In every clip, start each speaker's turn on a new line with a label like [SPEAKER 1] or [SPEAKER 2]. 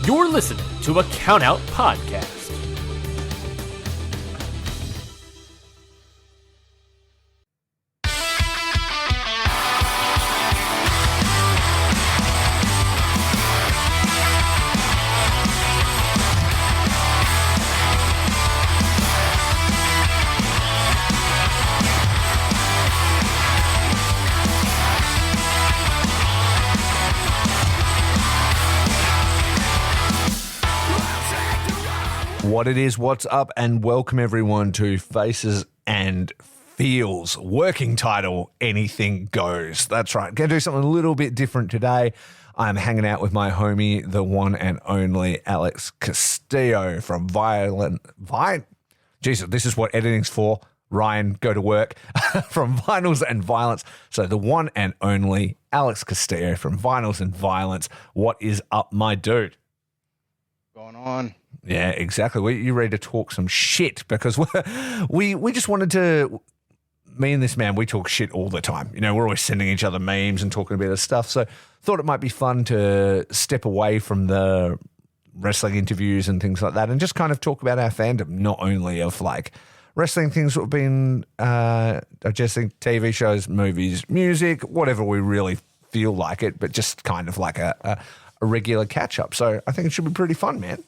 [SPEAKER 1] You're listening to a Countout Podcast.
[SPEAKER 2] What it is, what's up, and welcome everyone to Faces and Feels. Working title, Anything Goes. That's right. Going to do something a little bit different today. I'm hanging out with my homie, the one and only Alex Castillo from Jesus, this is what editing's for. Ryan, go to work. From Vinyls and Violence. So the one and only Alex Castillo from Vinyls and Violence. What is up, my dude?
[SPEAKER 3] Going on?
[SPEAKER 2] Yeah, exactly. You ready to talk some shit? Because we just wanted to, me and this man, we talk shit all the time. You know, we're always sending each other memes and talking about this stuff. So thought it might be fun to step away from the wrestling interviews and things like that and just kind of talk about our fandom, not only of like wrestling things that have been digesting, TV shows, movies, music, whatever we really feel like it, but just kind of like a regular catch-up. So I think it should be pretty fun, man.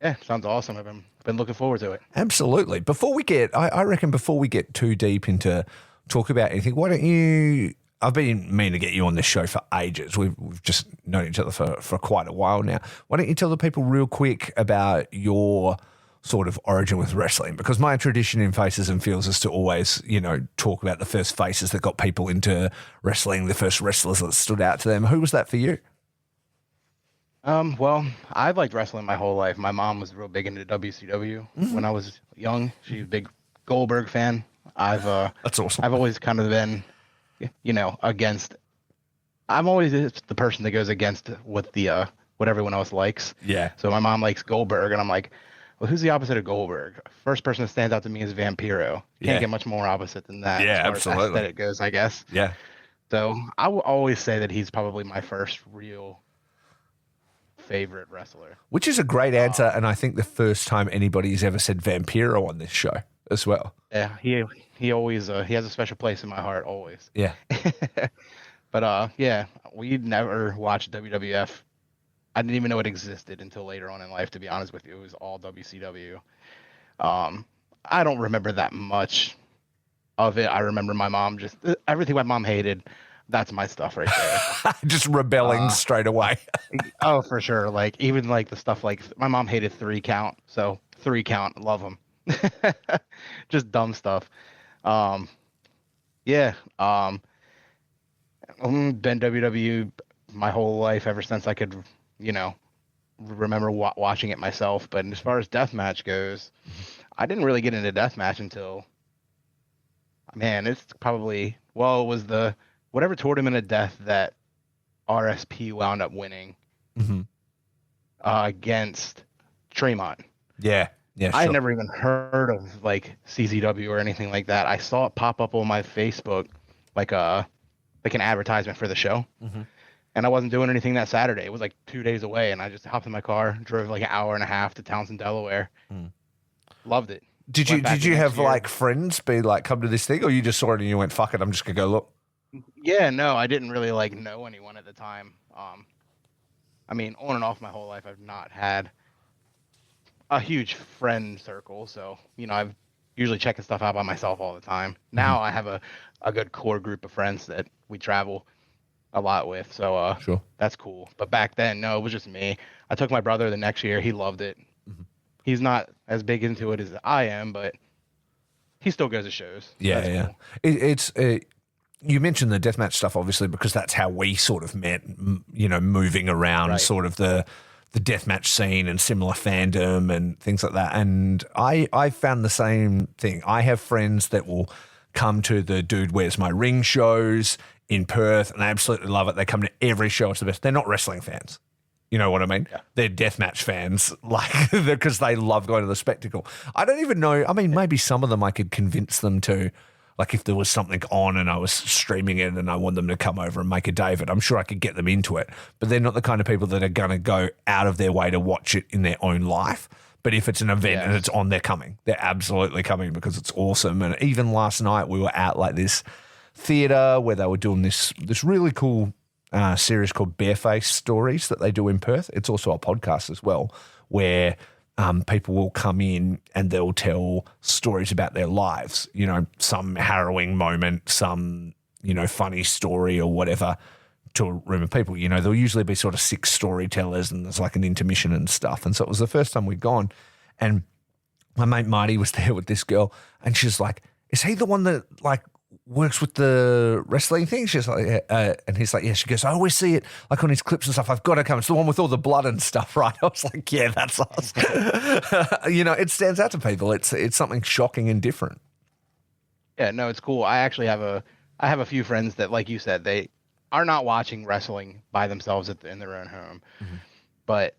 [SPEAKER 3] Yeah, sounds awesome. I've been looking forward to it.
[SPEAKER 2] Absolutely. Before we get, I reckon before we get too deep into talk about anything, why don't you, I've been meaning to get you on this show for ages. We've just known each other for quite a while now. Why don't you tell the people real quick about your sort of origin with wrestling? Because my tradition in Faces and Feels is to always, you know, talk about the first faces that got people into wrestling, the first wrestlers that stood out to them. Who was that for you?
[SPEAKER 3] Well, I've liked wrestling my whole life. My mom was real big into WCW when I was young. She's a big Goldberg fan. That's awesome. I've always kind of been, you know, against. I'm always the person that goes against what everyone else likes.
[SPEAKER 2] Yeah.
[SPEAKER 3] So my mom likes Goldberg, and I'm like, well, who's the opposite of Goldberg? First person that stands out to me is Vampiro. Can't get much more opposite than that.
[SPEAKER 2] Yeah,
[SPEAKER 3] as far
[SPEAKER 2] absolutely.
[SPEAKER 3] as aesthetic goes, I guess.
[SPEAKER 2] Yeah.
[SPEAKER 3] So I will always say that he's probably my first real favorite wrestler.
[SPEAKER 2] Which is a great answer, and I think the first time anybody's ever said Vampiro on this show as well.
[SPEAKER 3] Yeah, he always he has a special place in my heart always.
[SPEAKER 2] Yeah.
[SPEAKER 3] But yeah, we never watched WWF. I didn't even know it existed until later on in life, to be honest with you. It was all WCW. I don't remember that much of it. I remember my mom just everything my mom hated. That's my stuff right there.
[SPEAKER 2] Just rebelling straight away.
[SPEAKER 3] Oh, for sure. Like even like the stuff like my mom hated 3 count. So 3 count, love them. Just dumb stuff. Yeah. Been WWE my whole life ever since I could, you know, remember watching it myself. But as far as deathmatch goes, I didn't really get into deathmatch until, man, it's probably, well, it was the whatever tournament of death that RSP wound up winning against Tremont.
[SPEAKER 2] Yeah. Yeah.
[SPEAKER 3] I had never even heard of like CZW or anything like that. I saw it pop up on my Facebook, like an advertisement for the show. And I wasn't doing anything that Saturday. It was like 2 days away, and I just hopped in my car, drove like an hour and a half to Townsend, Delaware. Loved it.
[SPEAKER 2] Did you have like friends be like, come to this thing, or you just saw it and you went, fuck it, I'm just gonna go look?
[SPEAKER 3] Yeah, no, I didn't really like know anyone at the time. I mean, on and off my whole life, I've not had a huge friend circle, so you know, I've usually checking stuff out by myself all the time. Now I have a good core group of friends that we travel a lot with, so
[SPEAKER 2] Sure.
[SPEAKER 3] That's cool. But back then, no, it was just me. I took my brother the next year. He loved it. He's not as big into it as I am, but he still goes to shows.
[SPEAKER 2] Yeah,
[SPEAKER 3] That's
[SPEAKER 2] yeah.
[SPEAKER 3] cool.
[SPEAKER 2] You mentioned the deathmatch stuff, obviously, because that's how we sort of met, you know, moving around sort of the deathmatch scene and similar fandom and things like that. And I found the same thing. I have friends that will come to the Dude Where's My Ring shows in Perth, and I absolutely love it. They come to every show. It's the best. They're not wrestling fans. You know what I mean? Yeah. They're deathmatch fans, like, because they love going to the spectacle. I don't even know. I mean, maybe some of them I could convince them to Like if there was something on and I was streaming it and I want them to come over and make a day of it, I'm sure I could get them into it. But they're not the kind of people that are going to go out of their way to watch it in their own life. But if it's an event and it's on, they're coming. They're absolutely coming because it's awesome. And even last night we were at like this theatre where they were doing this really cool series called Bareface Stories that they do in Perth. It's also a podcast as well where people will come in and they'll tell stories about their lives, you know, some harrowing moment, some, you know, funny story or whatever to a room of people. You know, there'll usually be sort of 6 storytellers and there's like an intermission and stuff. And so it was the first time we'd gone and my mate Marty was there with this girl and she's like, is he the one that like works with the wrestling thing? She's like, and he's like, yeah. She goes, I always see it like on his clips and stuff. I've got to come. It's the one with all the blood and stuff, right? I was like, yeah, that's us. You know, it stands out to people. It's something shocking and different.
[SPEAKER 3] Yeah, no, it's cool. I actually have a few friends that, like you said, they are not watching wrestling by themselves in their own home, but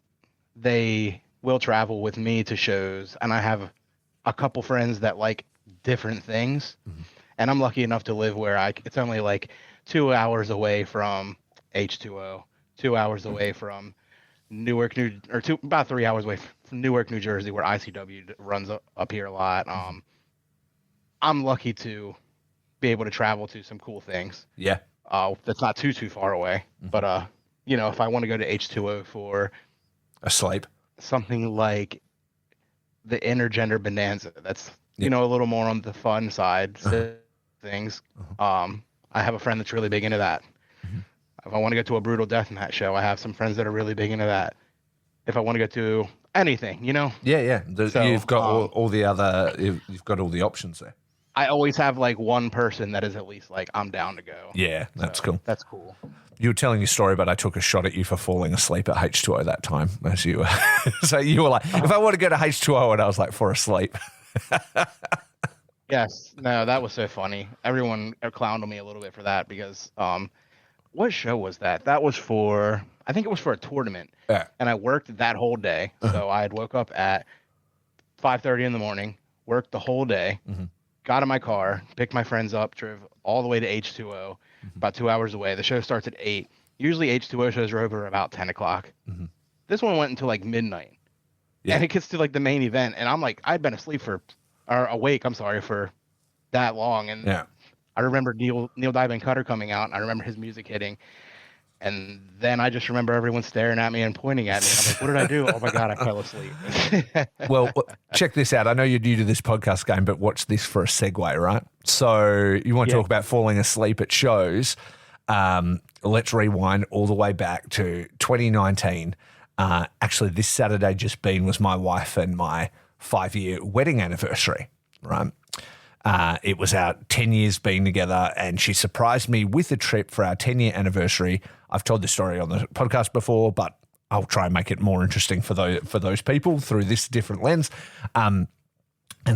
[SPEAKER 3] they will travel with me to shows. And I have a couple friends that like different things. And I'm lucky enough to live where it's only like 2 hours away from H2O, 2 hours away from about 3 hours away from Newark, New Jersey, where ICW runs up here a lot. I'm lucky to be able to travel to some cool things.
[SPEAKER 2] Yeah.
[SPEAKER 3] That's not too far away. But, you know, if I want to go to H2O for
[SPEAKER 2] a sleep,
[SPEAKER 3] something like the Intergender Bonanza, that's, you know, a little more on the fun side things. I have a friend that's really big into that. If I want to go to a brutal deathmatch show, I have some friends that are really big into that. If I want to go to anything, you know?
[SPEAKER 2] Yeah. You've got all the other, you've got all the options there.
[SPEAKER 3] I always have like one person that is at least like, I'm down to go.
[SPEAKER 2] Yeah, that's cool.
[SPEAKER 3] That's cool.
[SPEAKER 2] You were telling your story, but I took a shot at you for falling asleep at H2O that time. As you were. So you were like, if I want to go to H2O, and I was like, for asleep.
[SPEAKER 3] Yes. No, that was so funny. Everyone clowned on me a little bit for that because what show was that? That was I think it was for a tournament.
[SPEAKER 2] Yeah.
[SPEAKER 3] And I worked that whole day. So I had woke up at 5:30 in the morning, worked the whole day, got in my car, picked my friends up, drove all the way to H2O, about 2 hours away. The show starts at 8. Usually H2O shows are over about 10 o'clock. This one went until like midnight. Yeah. And it gets to like the main event. And I'm like, I'd been awake for that long. And I remember Neil Diamond Cutter coming out, and I remember his music hitting. And then I just remember everyone staring at me and pointing at me. And I'm like, what did I do? Oh my God, I fell asleep.
[SPEAKER 2] Well, check this out. I know you're new to this podcast game, but watch this for a segue, right? So you want to talk about falling asleep at shows. Let's rewind all the way back to 2019. Actually, this Saturday was my wife and my 5-year wedding anniversary, right? It was our 10 years being together, and she surprised me with a trip for our 10-year anniversary. I've told this story on the podcast before, but I'll try and make it more interesting for those people through this different lens. And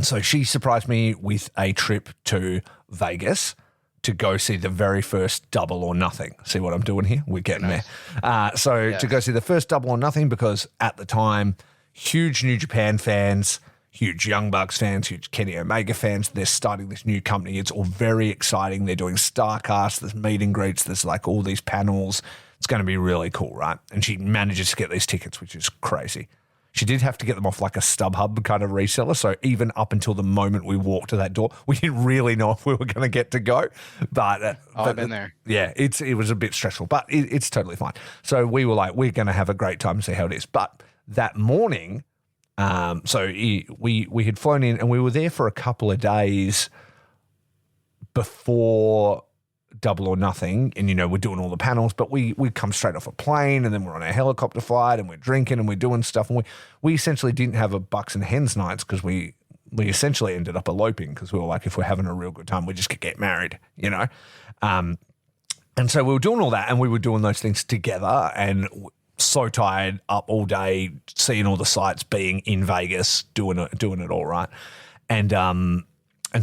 [SPEAKER 2] so she surprised me with a trip to Vegas to go see the very first Double or Nothing. See what I'm doing here? We're getting there. To go see the first Double or Nothing, because at the time, huge New Japan fans, huge Young Bucks fans, huge Kenny Omega fans. They're starting this new company. It's all very exciting. They're doing StarCast. There's meet and greets. There's like all these panels. It's going to be really cool, right? And she manages to get these tickets, which is crazy. She did have to get them off like a StubHub kind of reseller. So even up until the moment we walked to that door, we didn't really know if we were going to get to go. But
[SPEAKER 3] I've been there.
[SPEAKER 2] Yeah, it was a bit stressful, but it's totally fine. So we were like, we're going to have a great time and see how it is. But that morning, we had flown in and we were there for a couple of days before Double or Nothing, and we're doing all the panels, but we come straight off a plane and then we're on a helicopter flight and we're drinking and we're doing stuff, and we essentially didn't have a Bucks and Hens nights because we essentially ended up eloping because we were like, if we're having a real good time, we just could get married, and so we were doing all that and we were doing those things together, and so tired, up all day, seeing all the sights, being in Vegas, doing it all right, and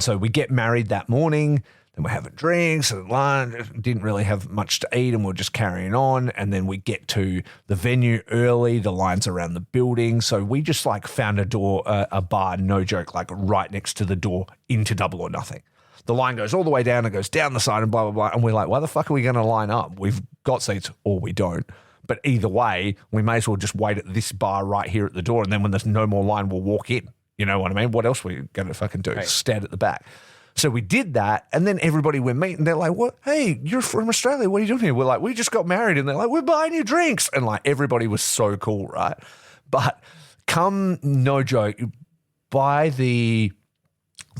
[SPEAKER 2] so we get married that morning. And we're having drinks and lunch, didn't really have much to eat, and we're just carrying on. And then we get to the venue early, the lines around the building. So we just found a bar, no joke, right next to the door into Double or Nothing. the line goes all the way down and goes down the side and blah, blah, blah. And we're like, why the fuck are we going to line up? We've got seats or we don't. But either way, we may as well just wait at this bar right here at the door. And then when there's no more line, we'll walk in. You know what I mean? What else are we going to fucking do? Right. Stand at the back. So we did that, and then everybody we meet, and they're like, "What? Hey, you're from Australia. What are you doing here?" We're like, "We just got married," and they're like, "We're buying you drinks," and like everybody was so cool, right? But come, no joke, by the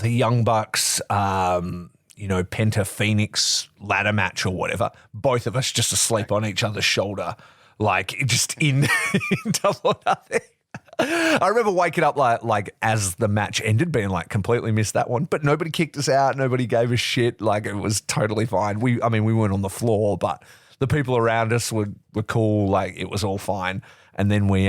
[SPEAKER 2] Young Bucks, Penta Phoenix ladder match or whatever, both of us just asleep on each other's shoulder, like just in Double or Nothing. I remember waking up like as the match ended, being like, completely missed that one. But nobody kicked us out. Nobody gave us shit. Like, it was totally fine. We weren't on the floor, but the people around us were cool. Like, it was all fine. And then we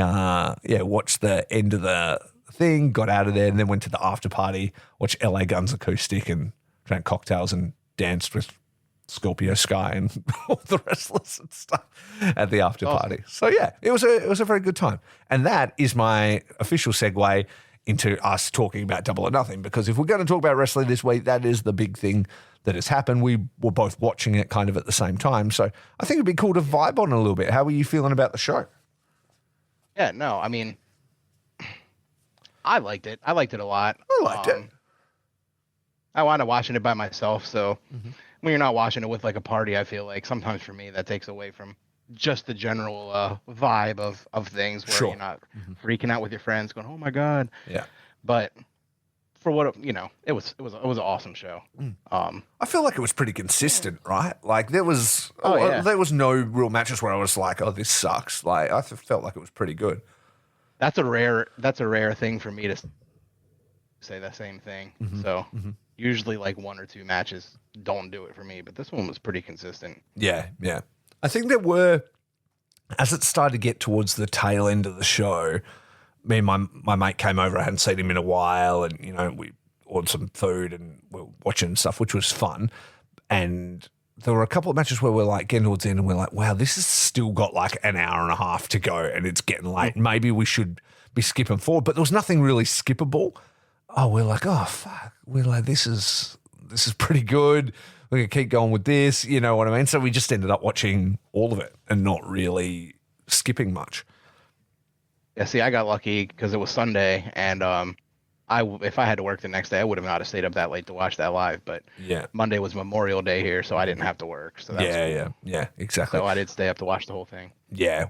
[SPEAKER 2] watched the end of the thing, got out of there, and then went to the after party, watched LA Guns Acoustic, and drank cocktails and danced with Scorpio Sky and all the wrestlers and stuff at the after party. So yeah, it was a very good time. And that is my official segue into us talking about Double or Nothing, because if we're going to talk about wrestling this week, that is the big thing that has happened. We were both watching it kind of at the same time. So I think it'd be cool to vibe on it a little bit. How were you feeling about the show?
[SPEAKER 3] Yeah, no, I mean, I liked it. I liked it a lot.
[SPEAKER 2] I liked it.
[SPEAKER 3] I wound up watching it by myself, so when you're not watching it with like a party, I feel like sometimes for me that takes away from just the general vibe of things where you're not freaking out with your friends going, "Oh my God."
[SPEAKER 2] Yeah.
[SPEAKER 3] But for what it was an awesome show.
[SPEAKER 2] I feel like it was pretty consistent, right? Like there was
[SPEAKER 3] there
[SPEAKER 2] was no real matches where I was like, "Oh, this sucks." Like I felt like it was pretty good.
[SPEAKER 3] That's a rare thing for me to say the same thing. So usually like one or two matches don't do it for me, but this one was pretty consistent.
[SPEAKER 2] Yeah. I think there were, as it started to get towards the tail end of the show, me and my mate came over. I hadn't seen him in a while, and we ordered some food and we were watching stuff, which was fun. And there were a couple of matches where we're like getting towards the end and we're like, wow, this has still got like an hour and a half to go and it's getting late. Maybe we should be skipping forward, but there was nothing really skippable. Oh, we're like, oh fuck. We're like, this is pretty good. We're going to keep going with this. You know what I mean? So we just ended up watching all of it and not really skipping much.
[SPEAKER 3] Yeah, see, I got lucky because it was Sunday, and if I had to work the next day, I would have not have stayed up that late to watch that live. But Monday was Memorial Day here, so I didn't have to work. So that's cool.
[SPEAKER 2] Yeah, exactly.
[SPEAKER 3] So I did stay up to watch the whole thing.
[SPEAKER 2] Yeah,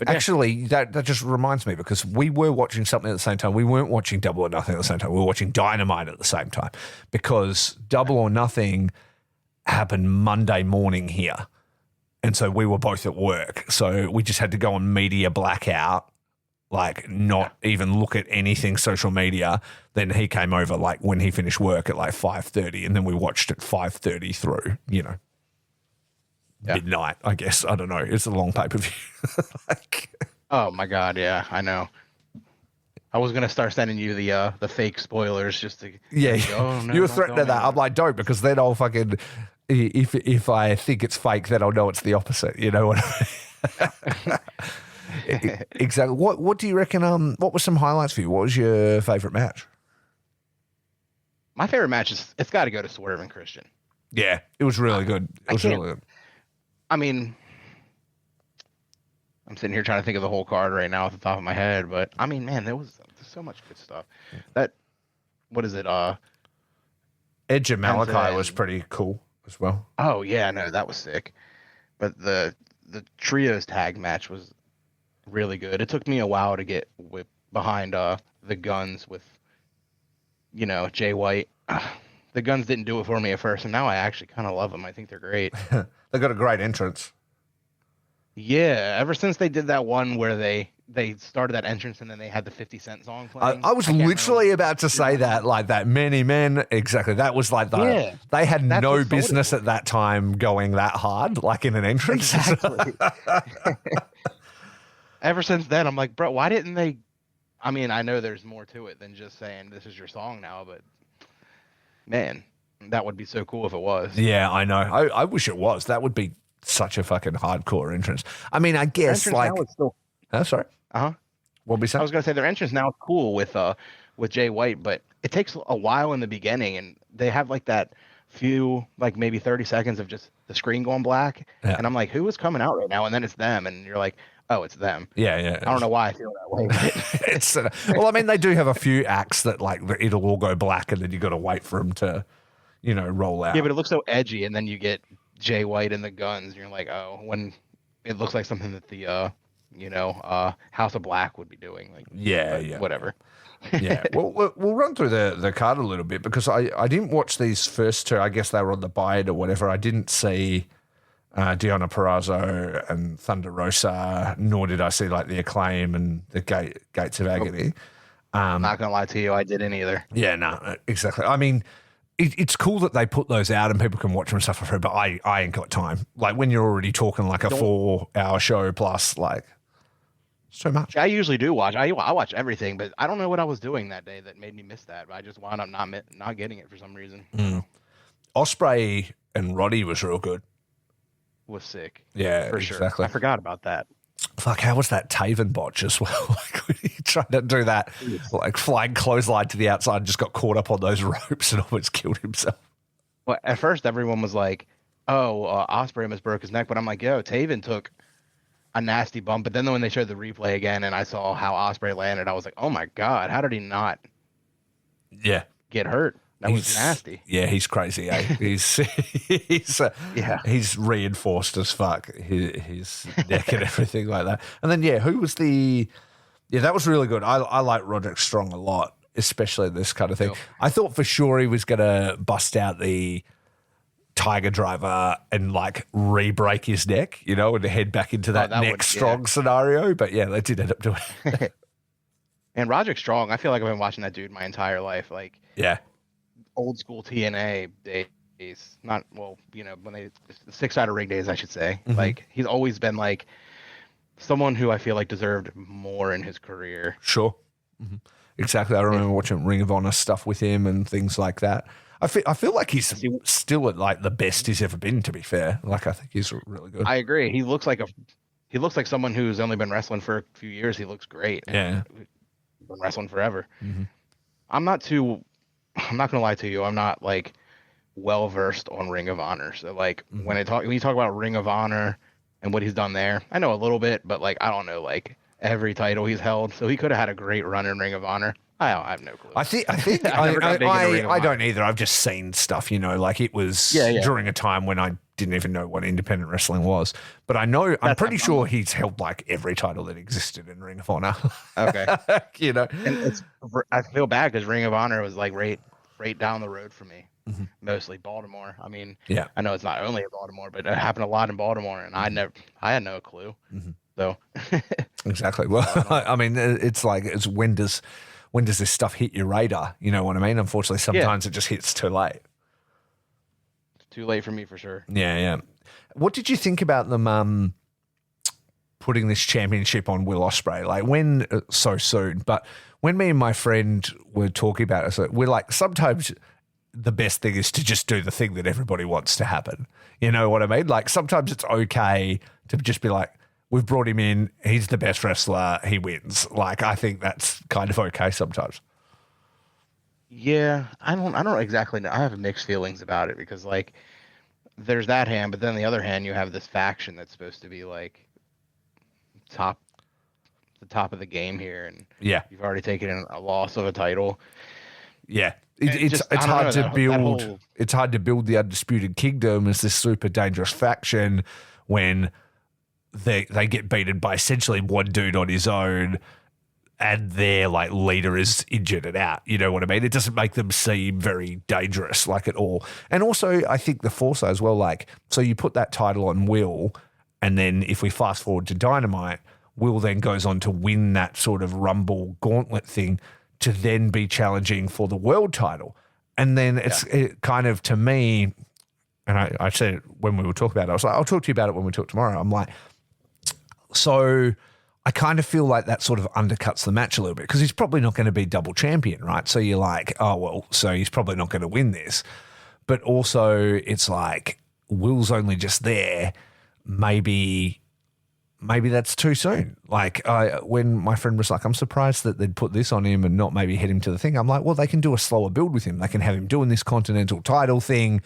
[SPEAKER 2] actually, that just reminds me, because we were watching something at the same time. We weren't watching Double or Nothing at the same time. We were watching Dynamite at the same time, because Double or Nothing happened Monday morning here. And so we were both at work. So we just had to go on media blackout, like not even look at anything social media. Then he came over like when he finished work at like 5:30, and then we watched it 5:30 through, midnight, I guess. I don't know. It's a long pay-per-view.
[SPEAKER 3] Oh my God, yeah, I know. I was gonna start sending you the fake spoilers just to
[SPEAKER 2] oh, no, you were threatening that. I'm like, don't, because then I'll fucking, if I think it's fake, then I'll know it's the opposite. You know what I mean? Exactly. What do you reckon? What were some highlights for you? What was your favorite match?
[SPEAKER 3] My favorite match it's got to go to Swerve and Christian.
[SPEAKER 2] Yeah, it was really good. It was really good.
[SPEAKER 3] I mean, I'm sitting here trying to think of the whole card right now off the top of my head, but I mean, man, there's so much good stuff. What is it?
[SPEAKER 2] Edge and Malachi was pretty cool as well.
[SPEAKER 3] Oh yeah, no, that was sick. But the trios tag match was really good. It took me a while to get behind the Guns with, Jay White. The Guns didn't do it for me at first, and now I actually kind of love them. I think they're great.
[SPEAKER 2] They got a great entrance.
[SPEAKER 3] Yeah, ever since they did that one where they started that entrance and then they had the 50 Cent song playing.
[SPEAKER 2] I was literally about to say that, like that Many Men, exactly. That was like they had no business at that time going that hard, like in an entrance.
[SPEAKER 3] Exactly. Ever since then, I'm like, bro, why didn't they? I mean, I know there's more to it than just saying this is your song now, but man, that would be so cool if it was.
[SPEAKER 2] Yeah, I know. I wish it was. That would be such a fucking hardcore entrance. I mean, I guess like. Oh, sorry. What we say?
[SPEAKER 3] I was gonna say their entrance now is cool with Jay White, but it takes a while in the beginning, and they have like that few, like maybe 30 seconds of just the screen going black.
[SPEAKER 2] Yeah.
[SPEAKER 3] And I'm like, who is coming out right now? And then it's them. And you're like, oh, it's them.
[SPEAKER 2] Yeah.
[SPEAKER 3] I don't know why I feel that way. But
[SPEAKER 2] It's well, I mean, they do have a few acts that like it'll all go black, and then you got to wait for them to, roll out.
[SPEAKER 3] yeah, but it looks so edgy. And then you get Jay White and the Guns. And you're like, oh, when it looks like something that the, House of Black would be doing. Like,
[SPEAKER 2] yeah.
[SPEAKER 3] Whatever.
[SPEAKER 2] Yeah, well, we'll run through the card a little bit because I didn't watch these first two. I guess they were on the bite or whatever. I didn't see Deonna Purrazzo and Thunder Rosa, nor did I see like the Acclaim and the Gates of Agony.
[SPEAKER 3] I'm not gonna lie to you, I didn't either.
[SPEAKER 2] Yeah, no, exactly. I mean, it's cool that they put those out and people can watch them and stuff for free, but I ain't got time. Like when you're already talking like a 4-hour show plus, like. So much.
[SPEAKER 3] I usually do watch. I watch everything, but I don't know what I was doing that day that made me miss that. But I just wound up not getting it for some reason.
[SPEAKER 2] Ospreay and Roddy was real good.
[SPEAKER 3] Was sick.
[SPEAKER 2] Yeah,
[SPEAKER 3] for sure.
[SPEAKER 2] exactly.
[SPEAKER 3] I forgot about that.
[SPEAKER 2] Fuck, how was that Taven botch as well? Like when he tried to do that, like flying clothesline to the outside, just got caught up on those ropes and almost killed himself.
[SPEAKER 3] Well, at first everyone was like, "Oh, Ospreay almost broke his neck," but I'm like, "Yo, Taven took a nasty bump." But then when they showed the replay again and I saw how Ospreay landed, I was like, oh my God, how did he not get hurt? That was nasty.
[SPEAKER 2] Yeah, he's crazy. Eh? He's reinforced as fuck, his neck and everything like that. And then, who was that was really good. I like Roderick Strong a lot, especially this kind of thing.
[SPEAKER 3] Yep.
[SPEAKER 2] I thought for sure he was going to bust out the Tiger Driver and like re-break his neck, and head back into that neck strong scenario. But they did end up doing it.
[SPEAKER 3] And Roderick Strong, I feel like I've been watching that dude my entire life. Like, old school TNA days. Not, when they, 6-sided ring days, I should say. Mm-hmm. Like, he's always been like someone who I feel like deserved more in his career.
[SPEAKER 2] Sure. Mm-hmm. Exactly. I remember watching Ring of Honor stuff with him and things like that. I feel like he's still at like the best he's ever been, to be fair. Like I think he's really good.
[SPEAKER 3] I agree. He looks like someone who's only been wrestling for a few years. He looks great.
[SPEAKER 2] Yeah.
[SPEAKER 3] Been wrestling forever.
[SPEAKER 2] Mm-hmm.
[SPEAKER 3] I'm not gonna lie to you, I'm not like well versed on Ring of Honor. So like when you talk about Ring of Honor and what he's done there, I know a little bit, but like I don't know like every title he's held. So he could have had a great run in Ring of Honor. I have no clue.
[SPEAKER 2] I think I don't either. I've just seen stuff, like it was during a time when I didn't even know what independent wrestling was. But I'm pretty sure he's held like every title that existed in Ring of Honor.
[SPEAKER 3] Okay.
[SPEAKER 2] And
[SPEAKER 3] I feel bad because Ring of Honor was like right down the road for me. Mm-hmm. Mostly Baltimore. I mean, I know it's not only in Baltimore, but it happened a lot in Baltimore, and I had no clue. Mm-hmm. So
[SPEAKER 2] exactly. Well, I mean, it's when does this stuff hit your radar? You know what I mean? Unfortunately, sometimes it just hits too late.
[SPEAKER 3] It's too late for me for sure.
[SPEAKER 2] Yeah. What did you think about them putting this championship on Will Ospreay? Like when so soon, but when me and my friend were talking about it, so we're like, sometimes the best thing is to just do the thing that everybody wants to happen. You know what I mean? Like sometimes it's okay to just be like, we've brought him in. He's the best wrestler. He wins. Like, I think that's kind of okay sometimes.
[SPEAKER 3] Yeah, I don't exactly know. I have mixed feelings about it because, like, there's that hand, but then the other hand, you have this faction that's supposed to be like the top of the game here, and you've already taken in a loss of a title.
[SPEAKER 2] Yeah, it's hard to build. It's hard to build the Undisputed Kingdom as this super dangerous faction when they get beaten by essentially one dude on his own and their like leader is injured and out. You know what I mean? It doesn't make them seem very dangerous like at all. And also I think the Forza as well, like, so you put that title on Will, and then if we fast forward to Dynamite, Will then goes on to win that sort of Rumble gauntlet thing to then be challenging for the world title. And then it kind of, to me, and I said it when we were talking about it, I was like, I'll talk to you about it when we talk tomorrow. I'm like, so I kind of feel like that sort of undercuts the match a little bit because he's probably not going to be double champion, right? So you're like, oh, well, so he's probably not going to win this. But also it's like Will's only just there. Maybe maybe that's too soon. Like when my friend was like, I'm surprised that they'd put this on him and not maybe hit him to the thing. I'm like, well, they can do a slower build with him. They can have him doing this continental title thing,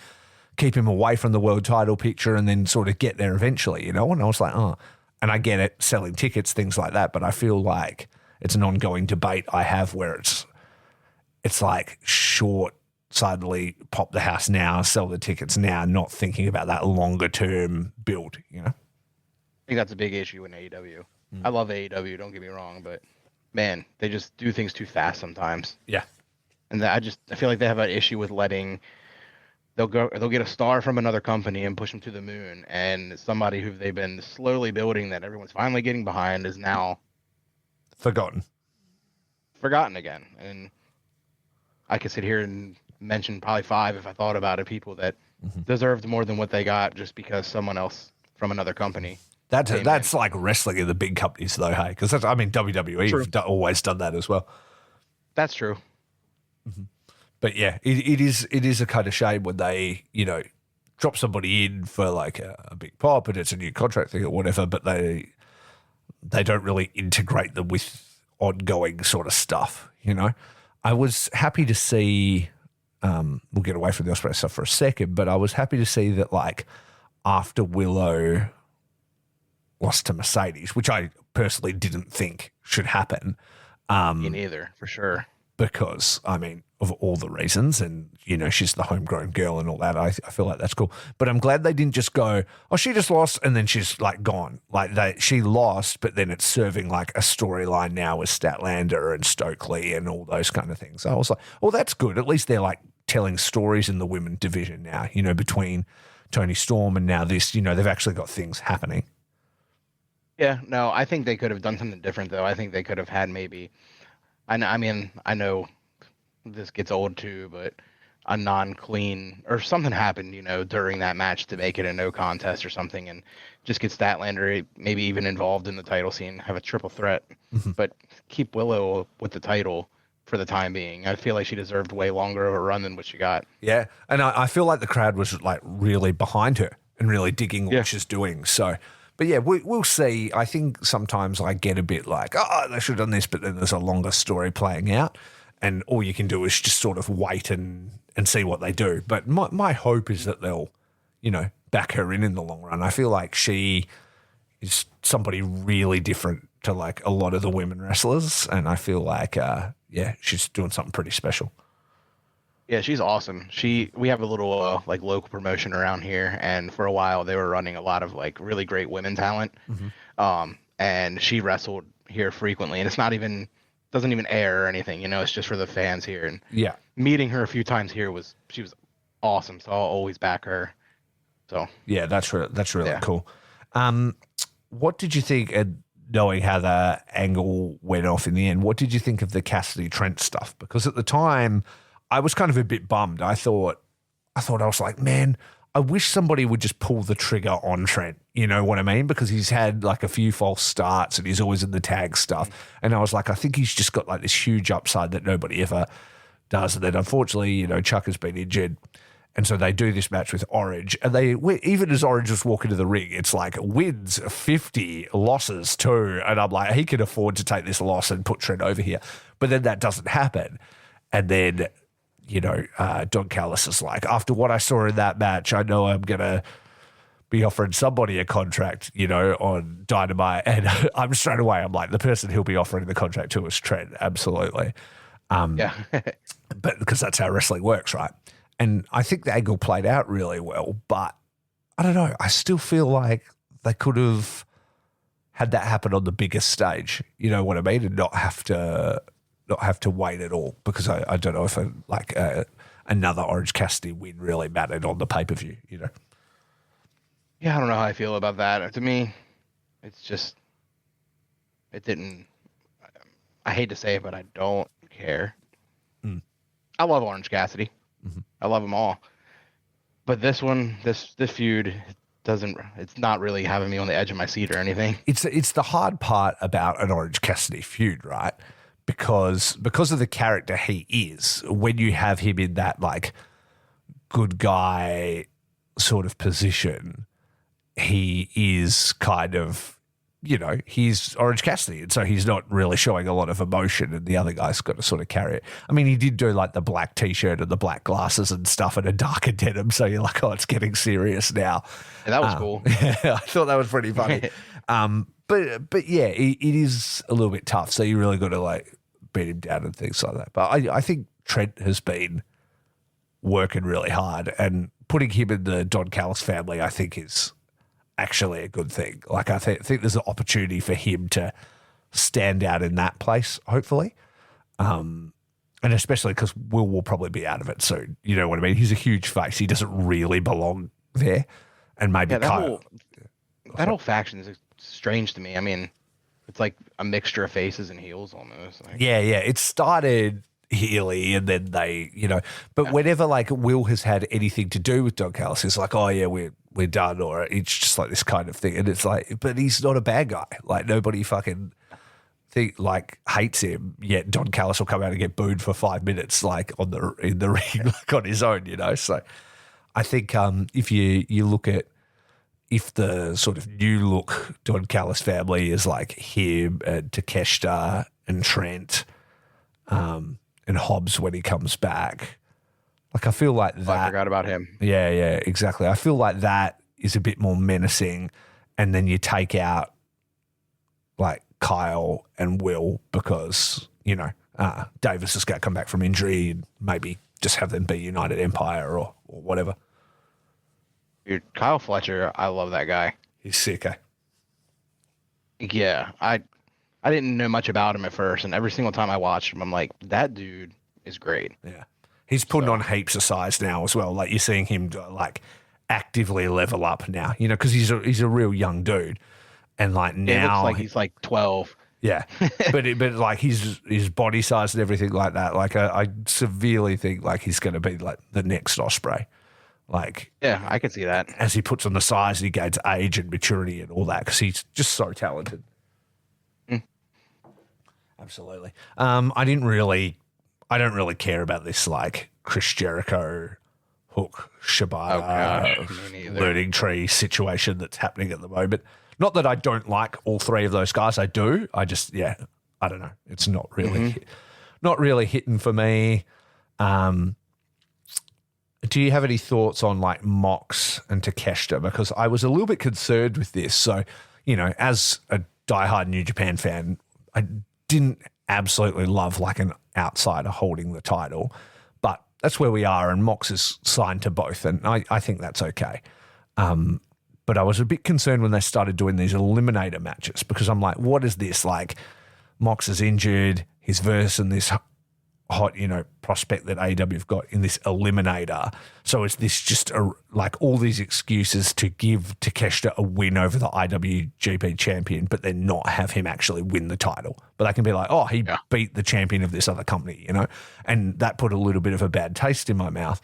[SPEAKER 2] keep him away from the world title picture, and then sort of get there eventually, you know? And I was like, oh, and I get it, selling tickets, things like that, but I feel like it's an ongoing debate I have where it's like short-sightedly pop the house now, sell the tickets now, not thinking about that longer-term build, you know?
[SPEAKER 3] I think that's a big issue in AEW. I love AEW, don't get me wrong, but man, they just do things too fast sometimes.
[SPEAKER 2] Yeah.
[SPEAKER 3] And I feel like they have an issue with they'll get a star from another company and push them to the moon, and somebody who they've been slowly building that everyone's finally getting behind is now
[SPEAKER 2] forgotten
[SPEAKER 3] again. And I could sit here and mention probably 5 if I thought about it, people that deserved more than what they got just because someone else from another company.
[SPEAKER 2] That's like wrestling in the big companies, though, hey? Because WWE have always done that as well.
[SPEAKER 3] That's true.
[SPEAKER 2] But yeah, it is a kind of shame when they, you know, drop somebody in for like a big pop and it's a new contract thing or whatever, but they don't really integrate them with ongoing sort of stuff, you know? I was happy to see, we'll get away from the Ospreay stuff for a second, but I was happy to see that like after Willow lost to Mercedes, which I personally didn't think should happen.
[SPEAKER 3] Me neither, for sure.
[SPEAKER 2] Because, I mean, of all the reasons, and, you know, she's the homegrown girl and all that, I feel like that's cool. But I'm glad they didn't just go, oh, she just lost, and then she's, like, gone. Like, she lost, but then it's serving, like, a storyline now with Statlander and Stokely and all those kind of things. So I was like, well, that's good. At least they're, like, telling stories in the women division now, you know, between Toni Storm and now this, you know, they've actually got things happening.
[SPEAKER 3] Yeah, no, I think they could have done something different, though. I think they could have had maybe... I mean, I know this gets old too, but a non-clean or something happened, you know, during that match to make it a no contest or something, and just get Statlander maybe even involved in the title scene, have a triple threat, but keep Willow with the title for the time being. I feel like she deserved way longer of a run than what she got.
[SPEAKER 2] Yeah, and I feel like the crowd was like really behind her and really digging what she's doing. So. But yeah, we'll see. I think sometimes I get a bit like, oh, they should have done this, but then there's a longer story playing out, and all you can do is just sort of wait and see what they do. But my hope is that they'll, you know, back her in the long run. I feel like she is somebody really different to like a lot of the women wrestlers, and I feel like, she's doing something pretty special.
[SPEAKER 3] Yeah, she's awesome. We have a little like local promotion around here, and for a while they were running a lot of like really great women talent. And she wrestled here frequently, and doesn't even air or anything, you know, it's just for the fans here. And meeting her a few times here she was awesome. So I'll always back her. So
[SPEAKER 2] yeah, that's really cool. What did you think, knowing how the angle went off in the end? What did you think of the Cassidy Trent stuff? Because at the time, I was kind of a bit bummed. I thought I was like, man, I wish somebody would just pull the trigger on Trent. You know what I mean? Because he's had like a few false starts and he's always in the tag stuff. And I was like, I think he's just got like this huge upside that nobody ever does. And then unfortunately, you know, Chuck has been injured. And so they do this match with Orange. And even as Orange was walking to the ring, it's like wins 50, losses 2. And I'm like, he can afford to take this loss and put Trent over here. But then that doesn't happen. And then, you know, Don Callis is like, after what I saw in that match, I know I'm going to be offering somebody a contract, you know, on Dynamite. And I'm straight away, I'm like, the person he'll be offering the contract to is Trent. Absolutely. But because that's how wrestling works, right? And I think the angle played out really well, but I don't know. I still feel like they could have had that happen on the biggest stage. You know what I mean? And not have to wait at all, because I don't know if another Orange Cassidy win really mattered on the pay-per-view, you know?
[SPEAKER 3] Yeah, I don't know how I feel about that. To me, it's just, it didn't, I hate to say it, but I don't care. I love Orange Cassidy. I love them all. But this one, this feud it's not really having me on the edge of my seat or anything.
[SPEAKER 2] It's the hard part about an Orange Cassidy feud, right? Because of the character he is, when you have him in that like good guy sort of position, he is kind of you know, he's Orange Cassidy, and so he's not really showing a lot of emotion, and the other guy's got to sort of carry it. I mean, he did do like the black T-shirt and the black glasses and stuff and a darker denim, so you're like, oh, it's getting serious now.
[SPEAKER 3] And that was cool.
[SPEAKER 2] Yeah, I thought that was pretty funny. But yeah, it is a little bit tough, so you really got to like beat him down and things like that. But I think Trent has been working really hard, and putting him in the Don Callis family, I think, is actually a good thing. Like, I think there's an opportunity for him to stand out in that place, hopefully. And especially because will probably be out of it soon. You know what I mean? He's a huge face. He doesn't really belong there. And maybe
[SPEAKER 3] that whole faction is strange to me. I mean, it's like a mixture of faces and heels almost. Like,
[SPEAKER 2] yeah. It started heely, and then they, you know, but whenever like Will has had anything to do with Don Callis, it's like, oh yeah, we're done, or it's just like this kind of thing. And it's like, but he's not a bad guy. Like, nobody fucking hates him, yet Don Callis will come out and get booed for 5 minutes, like in the ring, like on his own, you know. So I think if you look at, if the sort of new look Don Callis family is like him and Takeshita and Trent, and Hobbs when he comes back. Like, I feel like that.
[SPEAKER 3] I forgot about him.
[SPEAKER 2] Yeah, exactly. I feel like that is a bit more menacing, and then you take out like Kyle and Will because, you know, Davis has got to come back from injury, and maybe just have them be United Empire or whatever.
[SPEAKER 3] Dude, Kyle Fletcher, I love that guy.
[SPEAKER 2] He's sick, eh?
[SPEAKER 3] Yeah, I didn't know much about him at first, and every single time I watched him, I'm like, that dude is great.
[SPEAKER 2] Yeah. He's putting on heaps of size now as well. Like, you're seeing him like actively level up now, you know, because he's a real young dude. And like now,
[SPEAKER 3] it looks like he's like 12.
[SPEAKER 2] Yeah, but like his body size and everything like that. Like, I severely think like he's going to be like the next Ospreay. Like,
[SPEAKER 3] yeah, I could see that
[SPEAKER 2] as he puts on the size, he gains age and maturity and all that, because he's just so talented. Absolutely. I don't really care about this like Chris Jericho, Hook, Shibata, learning tree situation that's happening at the moment. Not that I don't like all three of those guys. I do. I just, I don't know. It's not really hitting for me. Do you have any thoughts on like Mox and Takeshita? Because I was a little bit concerned with this. So, you know, as a diehard New Japan fan, I didn't absolutely love like an outsider holding the title, but that's where we are, and Mox is signed to both, and I think that's okay. But I was a bit concerned when they started doing these eliminator matches, because I'm like, what is this? Like, Mox is injured, his verse and this hot, you know, prospect that AEW have got in this eliminator. So is this just like all these excuses to give Takeshita a win over the IWGP champion, but then not have him actually win the title? But they can be like, oh, he beat the champion of this other company, you know? And that put a little bit of a bad taste in my mouth.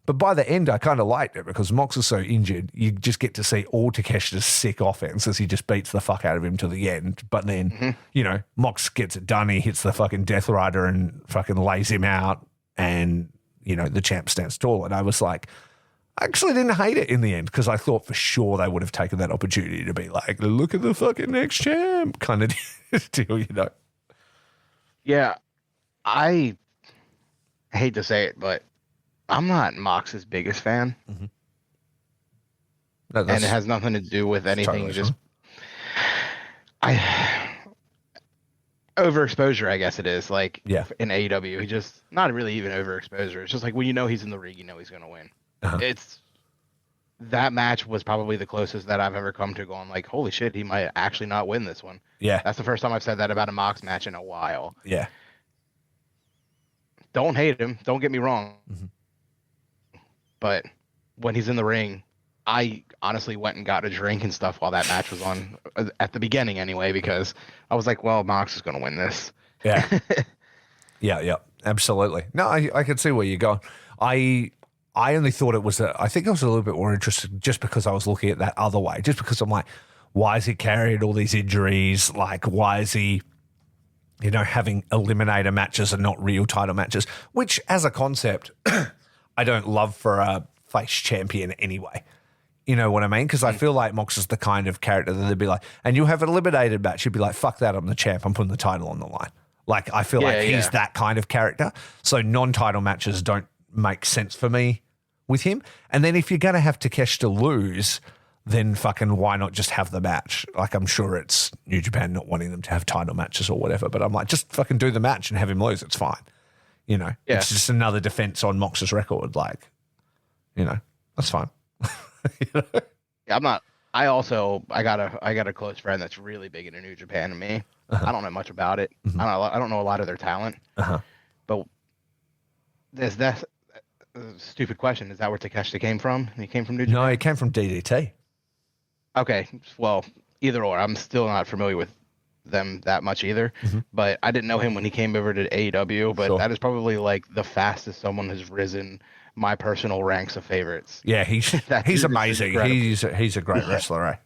[SPEAKER 2] But by the end, I kind of liked it, because Mox is so injured, you just get to see all Takeshita's sick offense as he just beats the fuck out of him to the end. But then, you know, Mox gets it done. He hits the fucking Death Rider and fucking lays him out, and, you know, the champ stands tall. And I was like, I actually didn't hate it in the end, because I thought for sure they would have taken that opportunity to be like, look at the fucking next champ kind of deal, you know?
[SPEAKER 3] Yeah, I hate to say it, but I'm not Mox's biggest fan.
[SPEAKER 2] Mm-hmm.
[SPEAKER 3] And it has nothing to do with anything.
[SPEAKER 2] Totally
[SPEAKER 3] overexposure, I guess it is. Like, in AEW, he just, not really even overexposure. It's just like, when you know he's in the ring, you know he's going to win. That match was probably the closest that I've ever come to going like, holy shit, he might actually not win this one.
[SPEAKER 2] Yeah.
[SPEAKER 3] That's the first time I've said that about a Mox match in a while.
[SPEAKER 2] Yeah.
[SPEAKER 3] Don't hate him. Don't get me wrong. Mm-hmm. But when he's in the ring, I honestly went and got a drink and stuff while that match was on, at the beginning anyway, because I was like, well, Mox is going to win this.
[SPEAKER 2] Yeah. Yeah, absolutely. No, I can see where you're going. I only thought it was I think I was a little bit more interested just because I was looking at that other way, just because I'm like, why is he carrying all these injuries? Like, why is he, you know, having eliminator matches and not real title matches, which as a concept, I don't love for a face champion anyway. You know what I mean? Because I feel like Mox is the kind of character that they'd be like, and you have an eliminated match, you'd be like, fuck that, I'm the champ, I'm putting the title on the line. Like, I feel like he's that kind of character. So non-title matches don't make sense for me with him. And then if you're going to have Takeshita lose, then fucking why not just have the match? Like, I'm sure it's New Japan not wanting them to have title matches or whatever, but I'm like, just fucking do the match and have him lose. It's fine. You know, it's just another defense on Mox's record. Like, you know, that's fine. You know?
[SPEAKER 3] Yeah, I'm not. I got a close friend that's really big into New Japan and me. I don't know much about it. I don't know a lot of their talent. But there's that stupid question. Is that where Takeshita came from? He came from New Japan?
[SPEAKER 2] No, he came from DDT.
[SPEAKER 3] Okay, well, either or. I'm still not familiar with them that much either. But I didn't know him when he came over to AEW. But that is probably like the fastest someone has risen my personal ranks of favorites.
[SPEAKER 2] Yeah, he's amazing. He's a great wrestler, eh?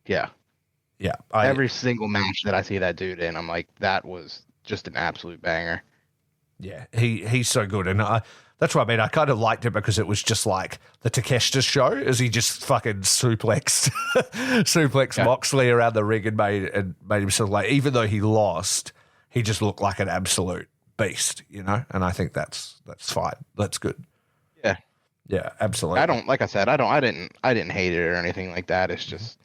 [SPEAKER 3] Yeah.
[SPEAKER 2] Yeah.
[SPEAKER 3] Every single match that I see that dude in, I'm like, that was just an absolute banger.
[SPEAKER 2] Yeah, he's so good. And that's what I mean. I kind of liked it because it was just like the Takeshita show as he just fucking suplexed Moxley around the ring and made him sort of like, even though he lost, he just looked like an absolute beast, you know? And I think that's fine. That's good.
[SPEAKER 3] Yeah.
[SPEAKER 2] Yeah, absolutely.
[SPEAKER 3] I didn't hate it or anything like that. It's just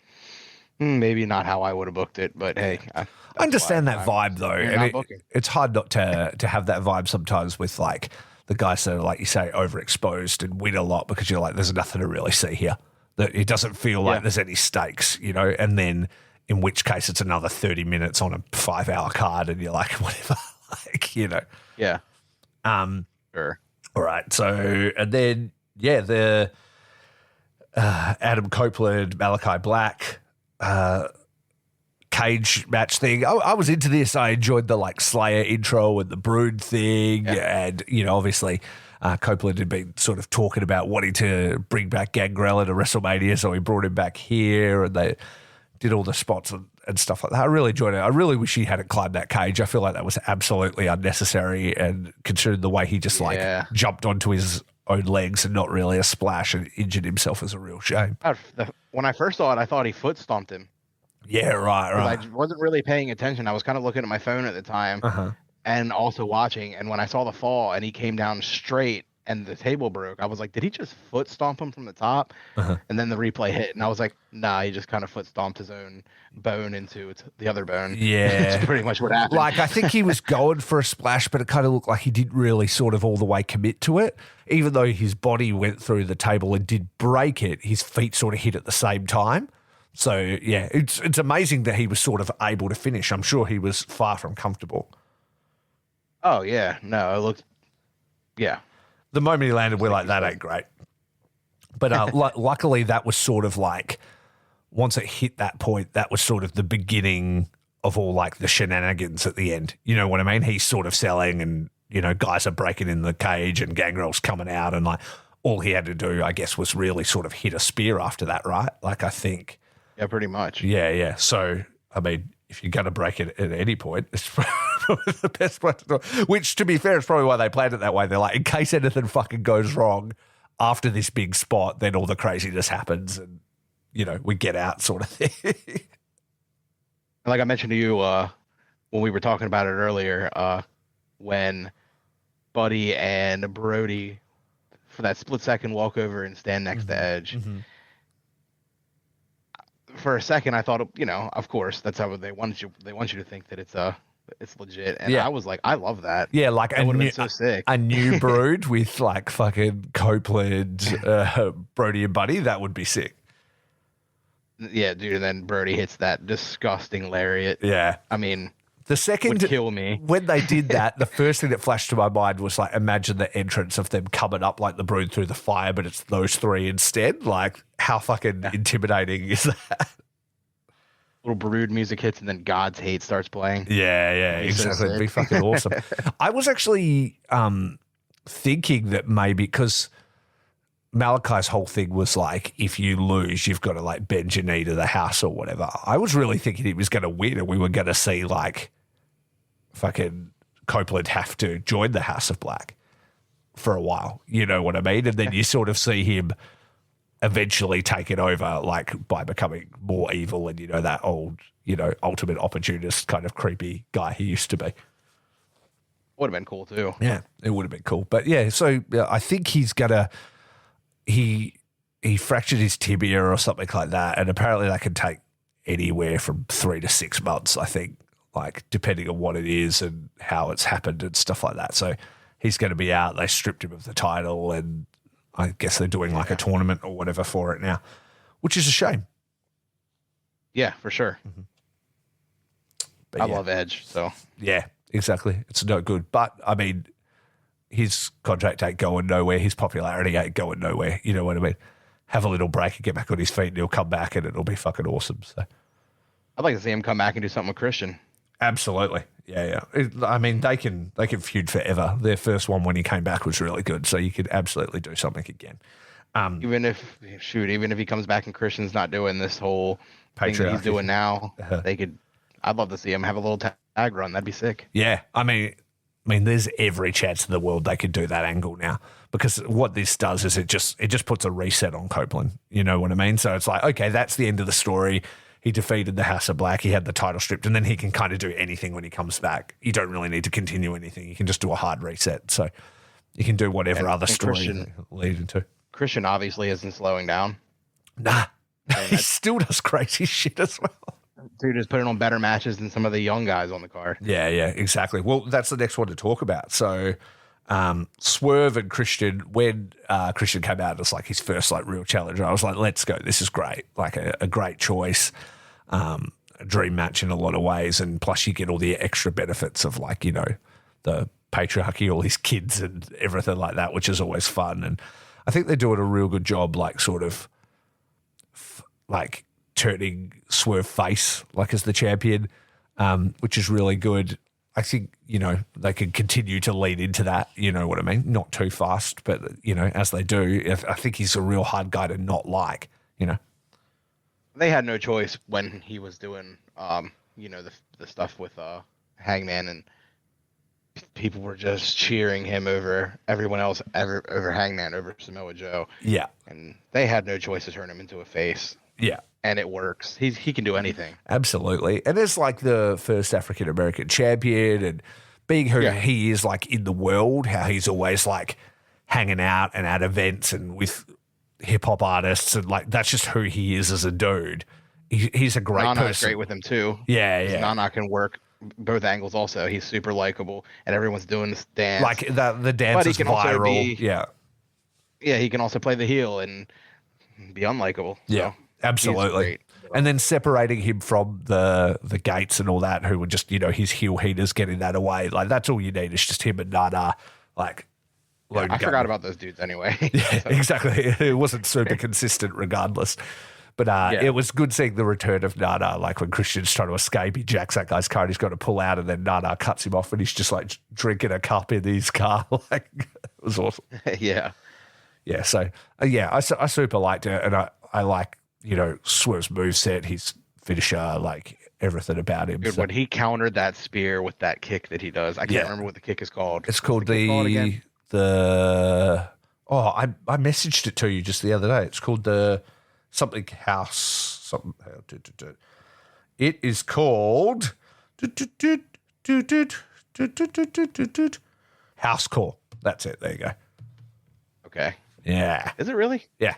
[SPEAKER 3] maybe not how I would have booked it, but hey.
[SPEAKER 2] I understand that vibe though. And it's hard not to have that vibe sometimes with like the guys that are, like you say, overexposed and win a lot because you're like, there's nothing to really see here. That it doesn't feel like there's any stakes, you know? And then in which case it's another 30 minutes on a 5-hour card and you're like, whatever. Like, you know.
[SPEAKER 3] Yeah.
[SPEAKER 2] Sure. All right. So, and then, the Adam Copeland, Malachi Black cage match thing. I was into this. I enjoyed the like Slayer intro and the Brood thing. And, you know, obviously Copeland had been sort of talking about wanting to bring back Gangrel to WrestleMania. So he brought him back here and they did all the spots and stuff like that. I really enjoyed it. I really wish he hadn't climbed that cage. I feel like that was absolutely unnecessary, and considering the way he just jumped onto his own legs and not really a splash and injured himself is a real shame.
[SPEAKER 3] When I first saw it, I thought he foot stomped him.
[SPEAKER 2] Yeah, right.
[SPEAKER 3] I wasn't really paying attention. I was kind of looking at my phone at the time and also watching. And when I saw the fall and he came down straight and the table broke, I was like, did he just foot stomp him from the top? And then the replay hit and I was like, nah, he just kind of foot stomped his own bone into the other bone.
[SPEAKER 2] Yeah.
[SPEAKER 3] That's pretty much what happened.
[SPEAKER 2] Like, I think he was going for a splash, but it kind of looked like he didn't really sort of all the way commit to it. Even though his body went through the table and did break it, his feet sort of hit at the same time. So, yeah, it's amazing that he was sort of able to finish. I'm sure he was far from comfortable.
[SPEAKER 3] Oh, yeah. No, it looked, yeah.
[SPEAKER 2] The moment he landed, we're like, that ain't great. But luckily, that was sort of like, once it hit that point, that was sort of the beginning of all like the shenanigans at the end. You know what I mean? He's sort of selling and, you know, guys are breaking in the cage and Gangrel's coming out and like all he had to do, I guess, was really sort of hit a spear after that, right? Like, I think.
[SPEAKER 3] Yeah, pretty much.
[SPEAKER 2] Yeah. So, I mean, if you're going to break it at any point, it's probably the best way to do it. Which, to be fair, is probably why they planned it that way. They're like, in case anything fucking goes wrong after this big spot, then all the craziness happens and, you know, we get out sort of thing.
[SPEAKER 3] Like I mentioned to you when we were talking about it earlier, when Buddy and Brody, for that split second, walk over and stand next to Edge. For a second, I thought, you know, of course, that's how they want you to think that it's legit. And I was like, I love that.
[SPEAKER 2] Yeah, like
[SPEAKER 3] that would have been so sick.
[SPEAKER 2] A new Brood with like fucking Copeland, Brody and Buddy, that would be sick.
[SPEAKER 3] Yeah, dude, and then Brody hits that disgusting lariat.
[SPEAKER 2] Yeah.
[SPEAKER 3] I mean,
[SPEAKER 2] the second
[SPEAKER 3] would kill me.
[SPEAKER 2] When they did that, the first thing that flashed to my mind was like, imagine the entrance of them coming up like the Brood through the fire, but it's those three instead. Like, how fucking intimidating is that?
[SPEAKER 3] Little Brood music hits and then God's Hate starts playing.
[SPEAKER 2] Yeah, exactly. It'd be fucking awesome. I was actually thinking that maybe because Malachi's whole thing was like, if you lose, you've got to like bend your knee to the house or whatever. I was really thinking he was going to win and we were going to see like fucking Copeland have to join the House of Black for a while. You know what I mean? And then you sort of see him eventually take it over, like by becoming more evil and, that old, ultimate opportunist kind of creepy guy he used to be.
[SPEAKER 3] Would have been cool too.
[SPEAKER 2] Yeah, it would have been cool. But yeah, so I think he fractured his tibia or something like that. And apparently that can take anywhere from 3 to 6 months, I think, like depending on what it is and how it's happened and stuff like that. So he's going to be out. They stripped him of the title and I guess they're doing like a tournament or whatever for it now, which is a shame.
[SPEAKER 3] Yeah, for sure.
[SPEAKER 2] Mm-hmm.
[SPEAKER 3] I love Edge, so.
[SPEAKER 2] Yeah, exactly. It's no good. But, I mean, his contract ain't going nowhere. His popularity ain't going nowhere. You know what I mean? Have a little break and get back on his feet and he'll come back and it'll be fucking awesome. So
[SPEAKER 3] I'd like to see him come back and do something with Christian.
[SPEAKER 2] Absolutely. Yeah. I mean, they can feud forever. Their first one when he came back was really good. So you could absolutely do something again.
[SPEAKER 3] Even if he comes back and Christian's not doing this whole thing that he's doing now, I'd love to see him have a little tag run. That'd be sick.
[SPEAKER 2] Yeah. I mean, there's every chance in the world they could do that angle now because what this does is it just puts a reset on Copeland. You know what I mean? So it's like, okay, that's the end of the story. He defeated the House of Black. He had the title stripped, and then he can kind of do anything when he comes back. You don't really need to continue anything. You can just do a hard reset. So you can do whatever other story you lead into.
[SPEAKER 3] Christian obviously isn't slowing down.
[SPEAKER 2] Nah. He still does crazy shit as well.
[SPEAKER 3] Dude is putting on better matches than some of the young guys on the card.
[SPEAKER 2] Yeah, exactly. Well, that's the next one to talk about. So Swerve and Christian, when Christian came out as like his first like real challenger, I was like, let's go. This is great. Like a great choice. A dream match in a lot of ways. And plus you get all the extra benefits of like, the patriarchy, all his kids and everything like that, which is always fun. And I think they're doing a real good job, like sort of like turning Swerve face like as the champion, which is really good. I think, they can continue to lead into that, you know what I mean? Not too fast, but, as they do, I think he's a real hard guy to not like,
[SPEAKER 3] They had no choice when he was doing, the stuff with Hangman, and people were just cheering him over everyone else, over Hangman, over Samoa Joe.
[SPEAKER 2] Yeah.
[SPEAKER 3] And they had no choice to turn him into a face.
[SPEAKER 2] Yeah.
[SPEAKER 3] And it works. He can do anything.
[SPEAKER 2] Absolutely. And it's like the first African-American champion and being who he is like in the world, how he's always like hanging out and at events and with hip-hop artists and like that's just who he is as a dude. He's a great person.
[SPEAKER 3] Nana's great with him too.
[SPEAKER 2] Yeah.
[SPEAKER 3] Nana can work both angles also. He's super likable and everyone's doing this dance.
[SPEAKER 2] Like the dance is viral.
[SPEAKER 3] Yeah, he can also play the heel and be unlikable.
[SPEAKER 2] Yeah. Absolutely. And then separating him from the Gates and all that, who were just, his heel heaters, getting that away. Like, that's all you need. It's just him and Nana. Like,
[SPEAKER 3] I forgot about those dudes anyway.
[SPEAKER 2] Yeah, exactly. It wasn't super consistent regardless. But it was good seeing the return of Nana. Like, when Christian's trying to escape, he jacks that guy's car and he's got to pull out, and then Nana cuts him off and he's just, like, drinking a cup in his car. Like, it was awesome.
[SPEAKER 3] Yeah.
[SPEAKER 2] Yeah, so, I super liked it, and I like, Swerve's moveset, his finisher, like everything about him.
[SPEAKER 3] Dude, when he countered that spear with that kick that he does, I can't remember what the kick is called.
[SPEAKER 2] It's called I messaged it to you just the other day. It's called the something house. It is called House Call. That's it. There you go.
[SPEAKER 3] Okay.
[SPEAKER 2] Yeah.
[SPEAKER 3] Is it really?
[SPEAKER 2] Yeah.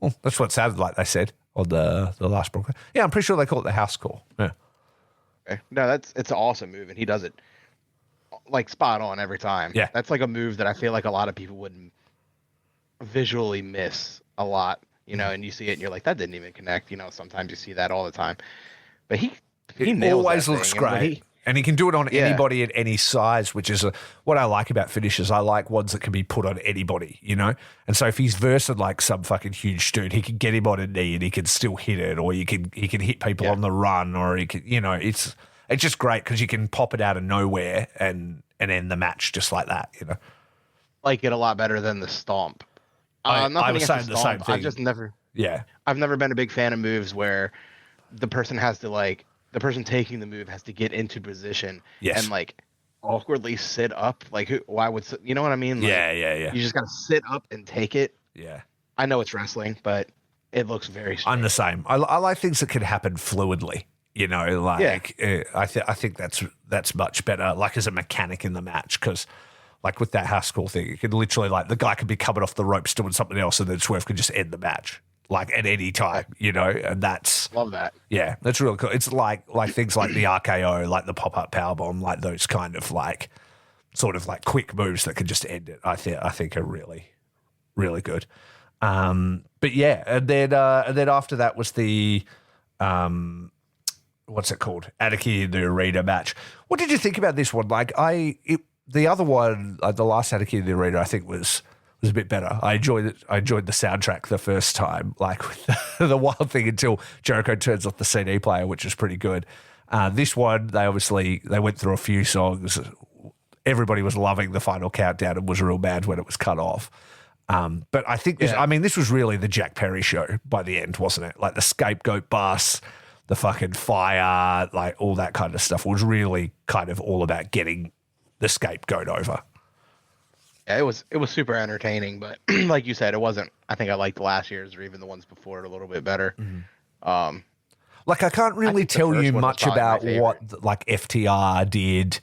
[SPEAKER 2] Well, that's what it sounded like they said on the last broadcast. Yeah, I'm pretty sure they call it the House Call. Yeah.
[SPEAKER 3] Okay. No, it's an awesome move, and he does it like spot on every time.
[SPEAKER 2] Yeah.
[SPEAKER 3] That's like a move that I feel like a lot of people would visually miss a lot, and you see it and you're like, that didn't even connect. Sometimes you see that all the time. But he nails
[SPEAKER 2] always
[SPEAKER 3] that
[SPEAKER 2] looks
[SPEAKER 3] thing.
[SPEAKER 2] great. And he can do it on anybody at any size, which is what I like about finishes. I like ones that can be put on anybody, And so if he's versing like some fucking huge dude, he can get him on a knee and he can still hit it, or he can hit people on the run, or he can, it's just great because you can pop it out of nowhere and end the match just like that,
[SPEAKER 3] Like it a lot better than the stomp.
[SPEAKER 2] I was saying the same thing.
[SPEAKER 3] I've never been a big fan of moves where the person has to the person taking the move has to get into position and like awkwardly sit up. Like why would, you know what I mean? Like,
[SPEAKER 2] yeah.
[SPEAKER 3] You just got to sit up and take it.
[SPEAKER 2] Yeah.
[SPEAKER 3] I know it's wrestling, but it looks very strange.
[SPEAKER 2] I'm the same. I like things that can happen fluidly. You know, like I think that's much better. Like as a mechanic in the match, because like with that house call thing, you could literally like the guy could be coming off the ropes doing something else, and then Swerve could just end the match like at any time. You know, and that's
[SPEAKER 3] Love that.
[SPEAKER 2] yeah, that's really cool. It's like things like the RKO, like the pop up powerbomb, like those kind of like sort of like quick moves that can just end it. I think are really really good. But yeah, and then after that was the what's it called? Anarchy in the Arena match. What did you think about this one? Like the other one, the last Anarchy in the Arena, I think was a bit better. I enjoyed it. I enjoyed the soundtrack the first time, like with the Wild Thing until Jericho turns off the CD player, which is pretty good. This one, they went through a few songs. Everybody was loving the final countdown and was real mad when it was cut off. But I think this was really the Jack Perry show by the end, wasn't it? Like the scapegoat bus, the fucking fire, like all that kind of stuff was really kind of all about getting the scapegoat over.
[SPEAKER 3] Yeah, it was super entertaining, but like you said, it wasn't. I think I liked last year's or even the ones before it a little bit better.
[SPEAKER 2] Mm-hmm. Like I can't really tell you much about what like FTR did.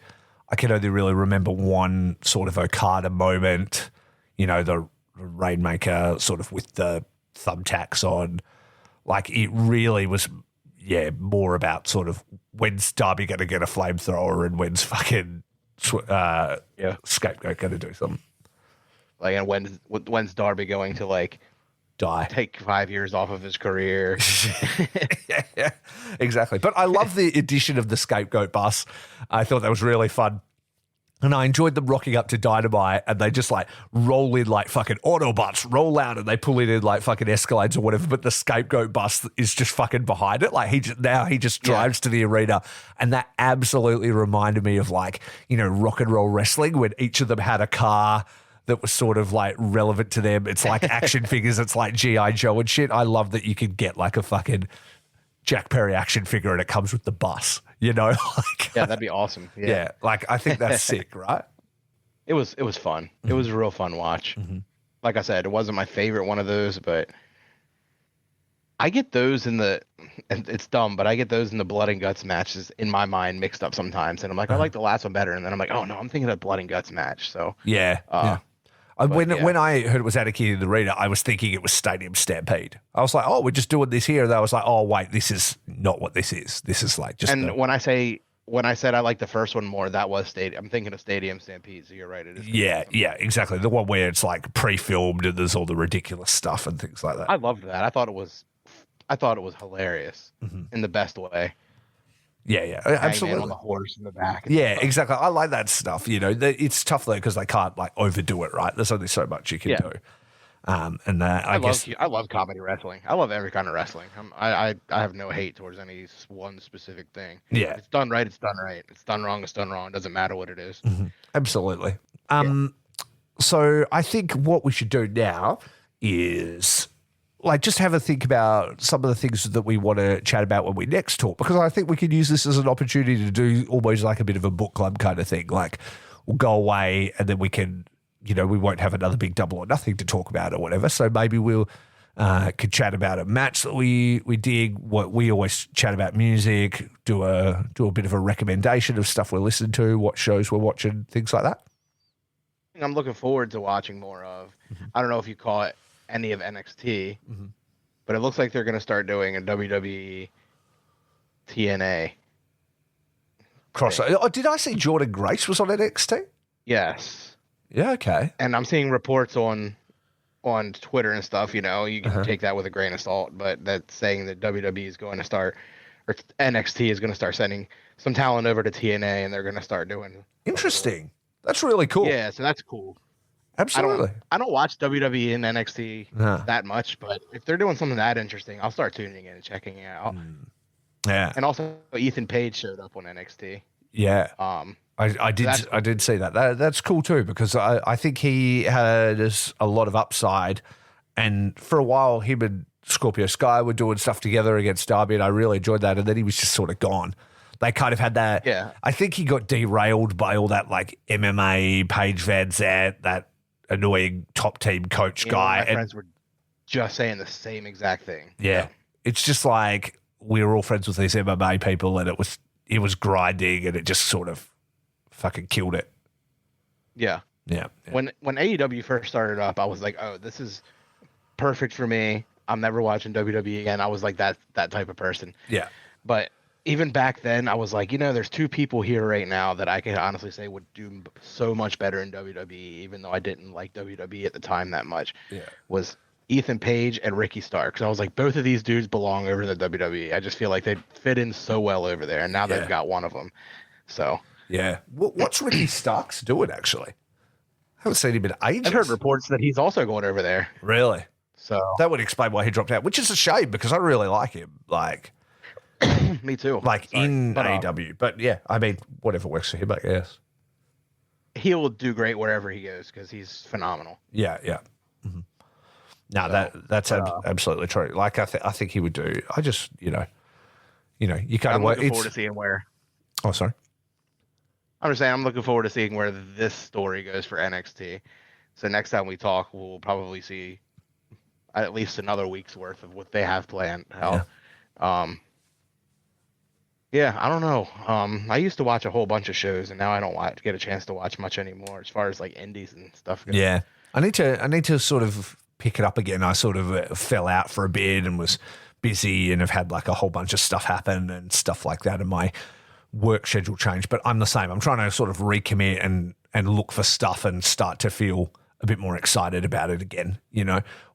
[SPEAKER 2] I can only really remember one sort of Okada moment, you know, the Rainmaker sort of with the thumbtacks on. Like it really was, more about sort of when's Darby going to get a flamethrower and when's fucking Scapegoat going to do something.
[SPEAKER 3] Like, and when's Darby going to like
[SPEAKER 2] die,
[SPEAKER 3] take 5 years off of his career?
[SPEAKER 2] yeah, exactly. But I love the addition of the Scapegoat bus. I thought that was really fun. And I enjoyed them rocking up to Dynamite and they just like roll in like fucking Autobots, roll out and they pull it in like fucking Escalades or whatever. But the Scapegoat bus is just fucking behind it. Like he just drives to the arena. And that absolutely reminded me of like, you know, rock and roll wrestling when each of them had a car that was sort of like relevant to them. It's like action figures. It's like G.I. Joe and shit. I love that you could get like a fucking Jack Perry action figure and it comes with the bus. You know, like
[SPEAKER 3] that'd be awesome. Yeah,
[SPEAKER 2] like I think that's sick, right?
[SPEAKER 3] It was fun. Mm-hmm. It was a real fun watch. Mm-hmm. Like I said, it wasn't my favorite one of those, but I get those and it's dumb, but I get those in the Blood and Guts matches in my mind mixed up sometimes, and I'm like, I like the last one better, and then I'm like, oh no, I'm thinking of Blood and Guts match. So when I heard it was Anarchy in the Arena, I was thinking it was Stadium Stampede. I was like, oh, we're just doing this here. And I was like, oh, wait, this is not what this is. This is like just. And when I said I like the first one more, that was Stadium. I'm thinking of Stadium Stampede. So you're right. It is.
[SPEAKER 2] Yeah, exactly. The one where it's like pre-filmed and there's all the ridiculous stuff and things like that.
[SPEAKER 3] I loved that. I thought it was hilarious in the best way.
[SPEAKER 2] Yeah, absolutely.
[SPEAKER 3] On the horse in the back.
[SPEAKER 2] Yeah, exactly. I like that stuff. You know, it's tough though because they can't like overdo it. Right? There's only so much you can do. And I
[SPEAKER 3] love comedy wrestling. I love every kind of wrestling. I have no hate towards any one specific thing.
[SPEAKER 2] Yeah,
[SPEAKER 3] if it's done right. It's done right. It's done wrong. It's done wrong. It doesn't matter what it is.
[SPEAKER 2] Mm-hmm. Absolutely. So I think what we should do now is like just have a think about some of the things that we want to chat about when we next talk, because I think we could use this as an opportunity to do almost like a bit of a book club kind of thing. Like we'll go away and then we can, you know, we won't have another big Double or Nothing to talk about or whatever. So maybe we'll could chat about a match that we dig. What we always chat about music, do a bit of a recommendation of stuff we're listening to, what shows we're watching, things like that.
[SPEAKER 3] I'm looking forward to watching more of. I don't know if you caught any of NXT, but it looks like they're going to start doing a WWE TNA
[SPEAKER 2] crossover. Oh, did I see Jordan Grace was on NXT?
[SPEAKER 3] Yes.
[SPEAKER 2] Yeah. Okay.
[SPEAKER 3] And I'm seeing reports on Twitter and stuff. You know, you can take that with a grain of salt, but that's saying that WWE is going to start, or NXT is going to start sending some talent over to TNA, and they're going to start doing.
[SPEAKER 2] Interesting. That's really cool.
[SPEAKER 3] Yeah, so that's cool.
[SPEAKER 2] Absolutely.
[SPEAKER 3] I don't watch WWE and NXT that much, but if they're doing something that interesting, I'll start tuning in and checking it out.
[SPEAKER 2] Yeah.
[SPEAKER 3] And also Ethan Page showed up on NXT.
[SPEAKER 2] Yeah. I did see that. That's cool too, because I think he has a lot of upside, and for a while him and Scorpio Sky were doing stuff together against Darby, and I really enjoyed that, and then he was just sort of gone. They kind of had that.
[SPEAKER 3] Yeah.
[SPEAKER 2] I think he got derailed by all that like MMA, Paige Van Zandt, that annoying top team coach guy.
[SPEAKER 3] My friends were just saying the same exact thing.
[SPEAKER 2] Yeah. It's just like we were all friends with these MMA people and it was grinding and it just sort of fucking killed it.
[SPEAKER 3] Yeah.
[SPEAKER 2] Yeah.
[SPEAKER 3] When AEW first started up, I was like, oh, this is perfect for me. I'm never watching WWE again. I was like that type of person.
[SPEAKER 2] Yeah.
[SPEAKER 3] But even back then, I was like, there's two people here right now that I can honestly say would do so much better in WWE, even though I didn't like WWE at the time that much.
[SPEAKER 2] Yeah.
[SPEAKER 3] Was Ethan Page and Ricky Starks. I was like, both of these dudes belong over the WWE. I just feel like they fit in so well over there, and now they've got one of them. So
[SPEAKER 2] yeah. What's Ricky Starks doing, actually? I haven't seen him in ages.
[SPEAKER 3] I've heard reports that he's also going over there.
[SPEAKER 2] Really?
[SPEAKER 3] So
[SPEAKER 2] that would explain why he dropped out, which is a shame because I really like him. Like,
[SPEAKER 3] me too.
[SPEAKER 2] Like in AEW. But yeah, I mean, whatever works for him, I guess.
[SPEAKER 3] He'll do great wherever he goes because he's phenomenal.
[SPEAKER 2] Yeah, yeah. Mm-hmm. No, that's absolutely true. Like I think he would do. I just, you kind of.
[SPEAKER 3] I'm looking forward to seeing where.
[SPEAKER 2] Oh, sorry.
[SPEAKER 3] I'm just saying, I'm looking forward to seeing where this story goes for NXT. So next time we talk, we'll probably see at least another week's worth of what they have planned. Yeah, I don't know. I used to watch a whole bunch of shows, and now I don't get a chance to watch much anymore as far as like indies and stuff goes.
[SPEAKER 2] Yeah, I need to sort of pick it up again. I sort of fell out for a bit and was busy and have had like a whole bunch of stuff happen and stuff like that, and my work schedule changed. But I'm the same. I'm trying to sort of recommit and look for stuff and start to feel a bit more excited about it again.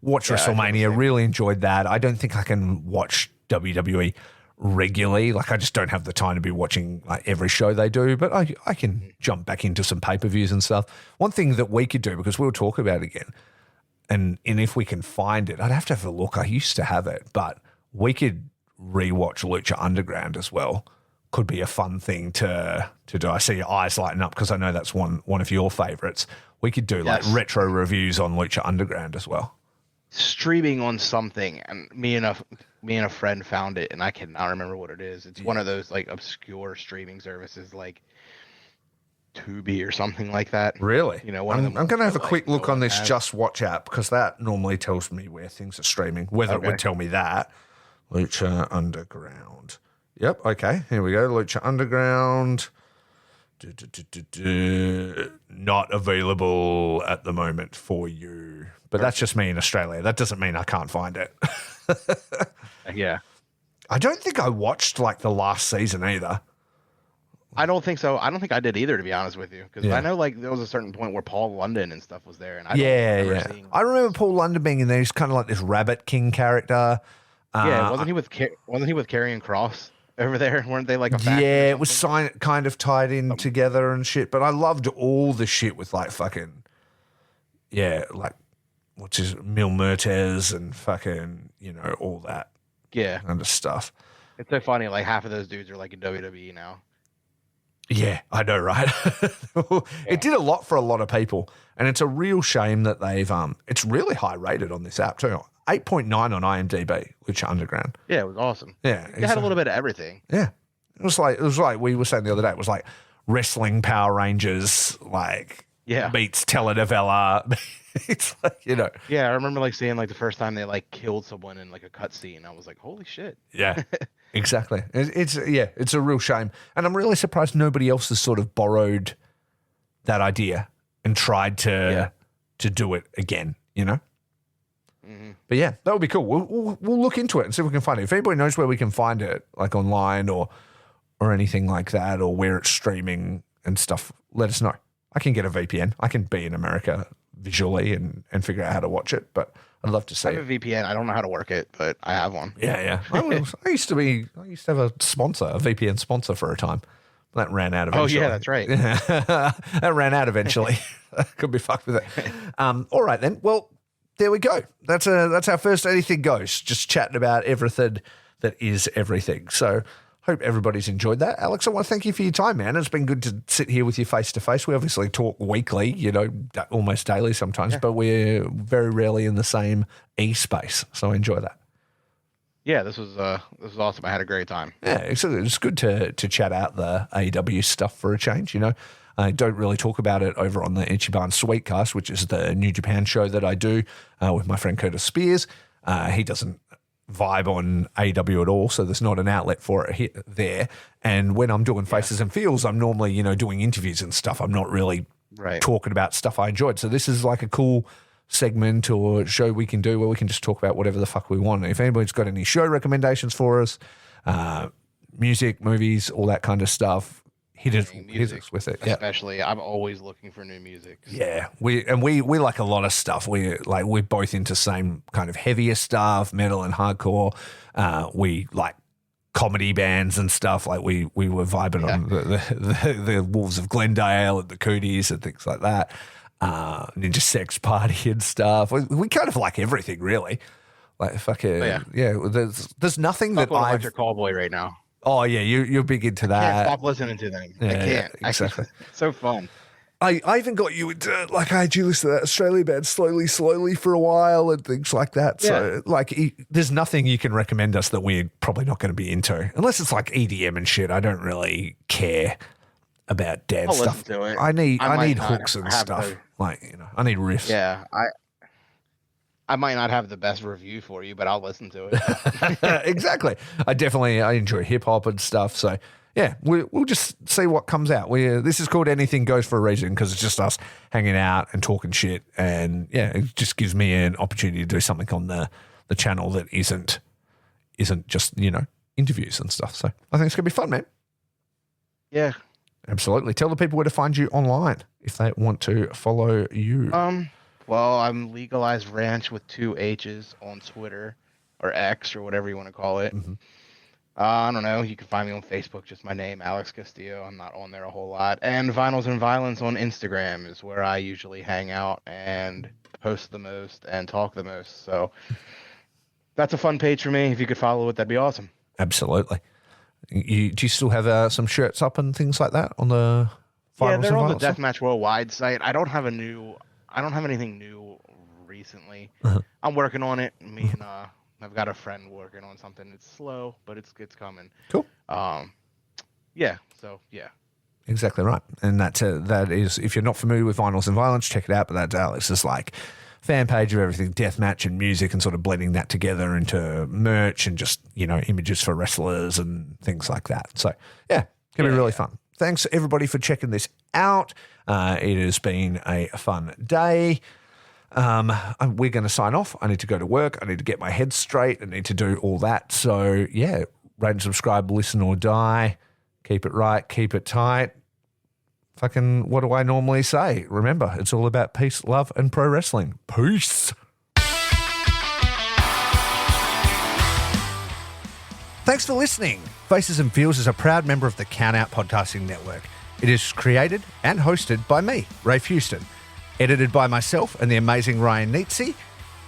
[SPEAKER 2] Watch WrestleMania. Really enjoyed that. I don't think I can watch WWE regularly. Like I just don't have the time to be watching like every show they do, but I can jump back into some pay-per-views and stuff. One thing that we could do, because we'll talk about it again, and if we can find it, I'd have to have a look. I used to have it, but we could rewatch Lucha Underground as well. Could be a fun thing to do. I see your eyes lighting up because I know that's one of your favorites. We could do like retro reviews on Lucha Underground as well.
[SPEAKER 3] Streaming on something, and me and a friend found it, and I cannot remember what it is. It's one of those like obscure streaming services like Tubi or something like that.
[SPEAKER 2] Really? I'm going to have a quick look on this Just Watch app because that normally tells me where things are streaming, whether it would tell me that. Lucha Underground. Yep, okay, here we go. Lucha Underground. Not available at the moment for you. But that's just me in Australia. That doesn't mean I can't find it.
[SPEAKER 3] Yeah.
[SPEAKER 2] I don't think I watched like the last season either.
[SPEAKER 3] I don't think so. I don't think I did either, to be honest with you. Because I know like there was a certain point where Paul London and stuff was there. And
[SPEAKER 2] I remember Paul London being in there. He's kind of like this Rabbit King character.
[SPEAKER 3] Wasn't he with Karrion Kross over there? Weren't they like a faction?
[SPEAKER 2] Yeah, it was kind of tied in together and shit. But I loved all the shit with like fucking, like what's his Mil Muertes and fucking, all that kind of stuff.
[SPEAKER 3] It's so funny. Like half of those dudes are like in WWE now.
[SPEAKER 2] Yeah, I know, right? It did a lot for a lot of people, and it's a real shame that they've it's really high rated on this app too. 8.9 on IMDb, Lucha Underground.
[SPEAKER 3] Yeah, it was awesome.
[SPEAKER 2] Yeah,
[SPEAKER 3] it had a little bit of everything.
[SPEAKER 2] Yeah, it was like we were saying the other day. It was like wrestling Power Rangers, like meets telenovela. It's like
[SPEAKER 3] Yeah, I remember like seeing like the first time they like killed someone in like a cutscene. I was like, holy shit.
[SPEAKER 2] Yeah. Exactly. It's a real shame. And I'm really surprised nobody else has sort of borrowed that idea and tried to do it again, Mm-hmm. But yeah, that would be cool. We'll look into it and see if we can find it. If anybody knows where we can find it, like online or anything like that, or where it's streaming and stuff, let us know. I can get a VPN. I can be in America visually and figure out how to watch it, but I'd love to see
[SPEAKER 3] I have a VPN. I don't know how to work it, but I have one.
[SPEAKER 2] Yeah. I used to have a VPN sponsor for a time. That ran out eventually.
[SPEAKER 3] Oh yeah, that's right.
[SPEAKER 2] That ran out eventually. Could be fucked with it. All right then. Well, there we go. That's our first Anything Goes. Just chatting about everything that is everything. So hope everybody's enjoyed that. Alex, I want to thank you for your time, man. It's been good to sit here with you face to face. We obviously talk weekly, almost daily sometimes, but we're very rarely in the same e-space. So I enjoy that.
[SPEAKER 3] Yeah, this was awesome. I had a great time.
[SPEAKER 2] Yeah, it's good to chat out the AEW stuff for a change, you know. I don't really talk about it over on the Ichiban Sweetcast, which is the New Japan show that I do with my friend Curtis Spears. He doesn't vibe on AEW at all, so there's not an outlet for it there. And when I'm doing Faces and Feels, I'm normally, you know, doing interviews and stuff. I'm not really talking about stuff I enjoyed. So this is like a cool segment or show we can do where we can just talk about whatever the fuck we want. If anybody's got any show recommendations for us, music, movies, all that kind of stuff, hit us with it.
[SPEAKER 3] Especially, I'm always looking for new music. So.
[SPEAKER 2] Yeah, we like a lot of stuff. We're both into same kind of heavier stuff, metal and hardcore. We like comedy bands and stuff. Like we were vibing on the Wolves of Glendale and the Cooties and things like that. Ninja Sex Party and stuff. We kind of like everything, really. Like fucking There's nothing that
[SPEAKER 3] I like your Callboy right now.
[SPEAKER 2] Oh yeah, you're big into that.
[SPEAKER 3] I can't stop listening to them. I can't.
[SPEAKER 2] Exactly.
[SPEAKER 3] It's so fun.
[SPEAKER 2] I even got you into, like, I had you listen to that Australian band slowly for a while and things like that. So like, there's nothing you can recommend us that we're probably not going to be into, unless it's like EDM and shit. I don't really care about dance stuff.
[SPEAKER 3] Listen to it.
[SPEAKER 2] I need hooks and stuff. Like, you know, I need riffs.
[SPEAKER 3] Yeah, I might not have the best review for you, but I'll listen to it.
[SPEAKER 2] Exactly. I enjoy hip hop and stuff. So yeah, we'll just see what comes out. This is called Anything Goes for a reason, because it's just us hanging out and talking shit, and yeah, it just gives me an opportunity to do something on the channel that isn't just, you know, interviews and stuff. So I think it's gonna be fun, man.
[SPEAKER 3] Yeah.
[SPEAKER 2] Absolutely. Tell the people where to find you online if they want to follow you.
[SPEAKER 3] Well, I'm Legalized Ranch with 2 H's on Twitter or X or whatever you want to call it.
[SPEAKER 2] Mm-hmm.
[SPEAKER 3] I don't know. You can find me on Facebook, just my name, Alex Castillo. I'm not on there a whole lot. And Vinyls and Violence on Instagram is where I usually hang out and post the most and talk the most. So that's a fun page for me. If you could follow it, that'd be awesome.
[SPEAKER 2] Absolutely. Do you still have some shirts up and things like that on the Vinyls?
[SPEAKER 3] Yeah, they're on the
[SPEAKER 2] stuff?
[SPEAKER 3] Deathmatch Worldwide site. I don't have anything new recently.
[SPEAKER 2] Uh-huh.
[SPEAKER 3] I'm working on it. Me and I've got a friend working on something. It's slow, but it's coming.
[SPEAKER 2] Cool.
[SPEAKER 3] Yeah. So yeah.
[SPEAKER 2] Exactly right. And that is, if you're not familiar with Vinyls and Violence, check it out. But that's Alex's like fan page of everything, deathmatch and music, and sort of blending that together into merch and just, you know, images for wrestlers and things like that. So yeah, it's gonna be really fun. Thanks everybody for checking this out. It has been a fun day. We're going to sign off. I need to go to work. I need to get my head straight. I need to do all that. So yeah, rate and subscribe, listen or die. Keep it right, keep it tight. Fucking, what do I normally say? Remember, it's all about peace, love, and pro wrestling. Peace. Thanks for listening. Faces and Feels is a proud member of the Count Out Podcasting Network. It is created and hosted by me, Raffe Houston, edited by myself and the amazing Ryan Nietzsche,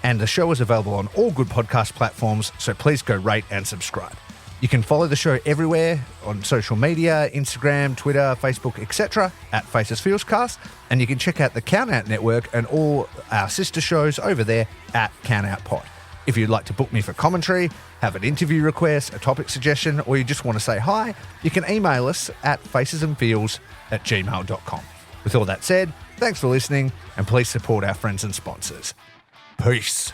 [SPEAKER 2] and the show is available on all good podcast platforms, so please go rate and subscribe. You can follow the show everywhere on social media, Instagram, Twitter, Facebook, etc. at Faces Feels Cast, and you can check out the Count Out Network and all our sister shows over there at Count Out Pod. If you'd like to book me for commentary, have an interview request, a topic suggestion, or you just want to say hi, you can email us at facesandfeels@gmail.com. With all that said, thanks for listening, and please support our friends and sponsors. Peace.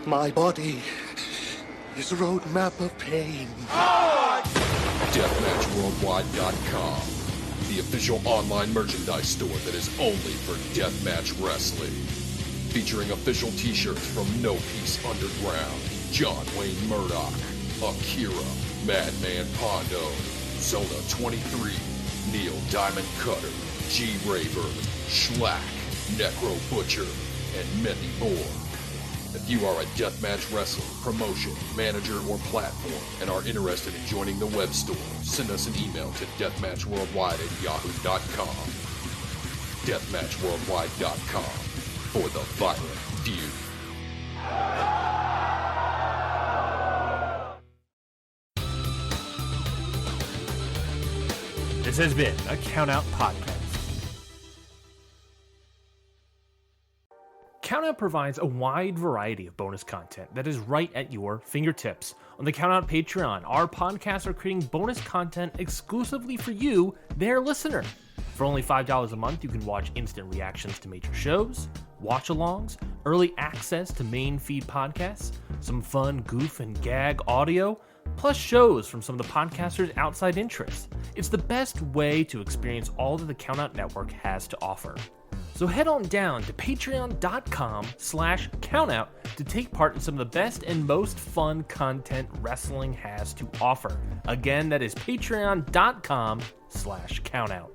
[SPEAKER 4] My body is a roadmap of pain.
[SPEAKER 5] DeathmatchWorldwide.com, the official online merchandise store that is only for deathmatch wrestling. Featuring official t-shirts from No Peace Underground, John Wayne Murdoch, Akira, Madman Pondo, Zona 23, Neil Diamond Cutter, G. Rayburn, Schlack, Necro Butcher, and many more. If you are a deathmatch wrestler, promotion, manager, or platform and are interested in joining the web store, send us an email to deathmatchworldwide@yahoo.com. Deathmatchworldwide.com. for the violent feud.
[SPEAKER 1] This has been a Countout Podcast. Countout provides a wide variety of bonus content that is right at your fingertips. On the Countout Patreon, our podcasts are creating bonus content exclusively for you, their listener. For only $5 a month, you can watch instant reactions to major shows, watch-alongs, early access to main feed podcasts, some fun goof and gag audio, plus shows from some of the podcasters' outside interests. It's the best way to experience all that the Countout Network has to offer. So head on down to patreon.com/countout to take part in some of the best and most fun content wrestling has to offer. Again, that is patreon.com/countout.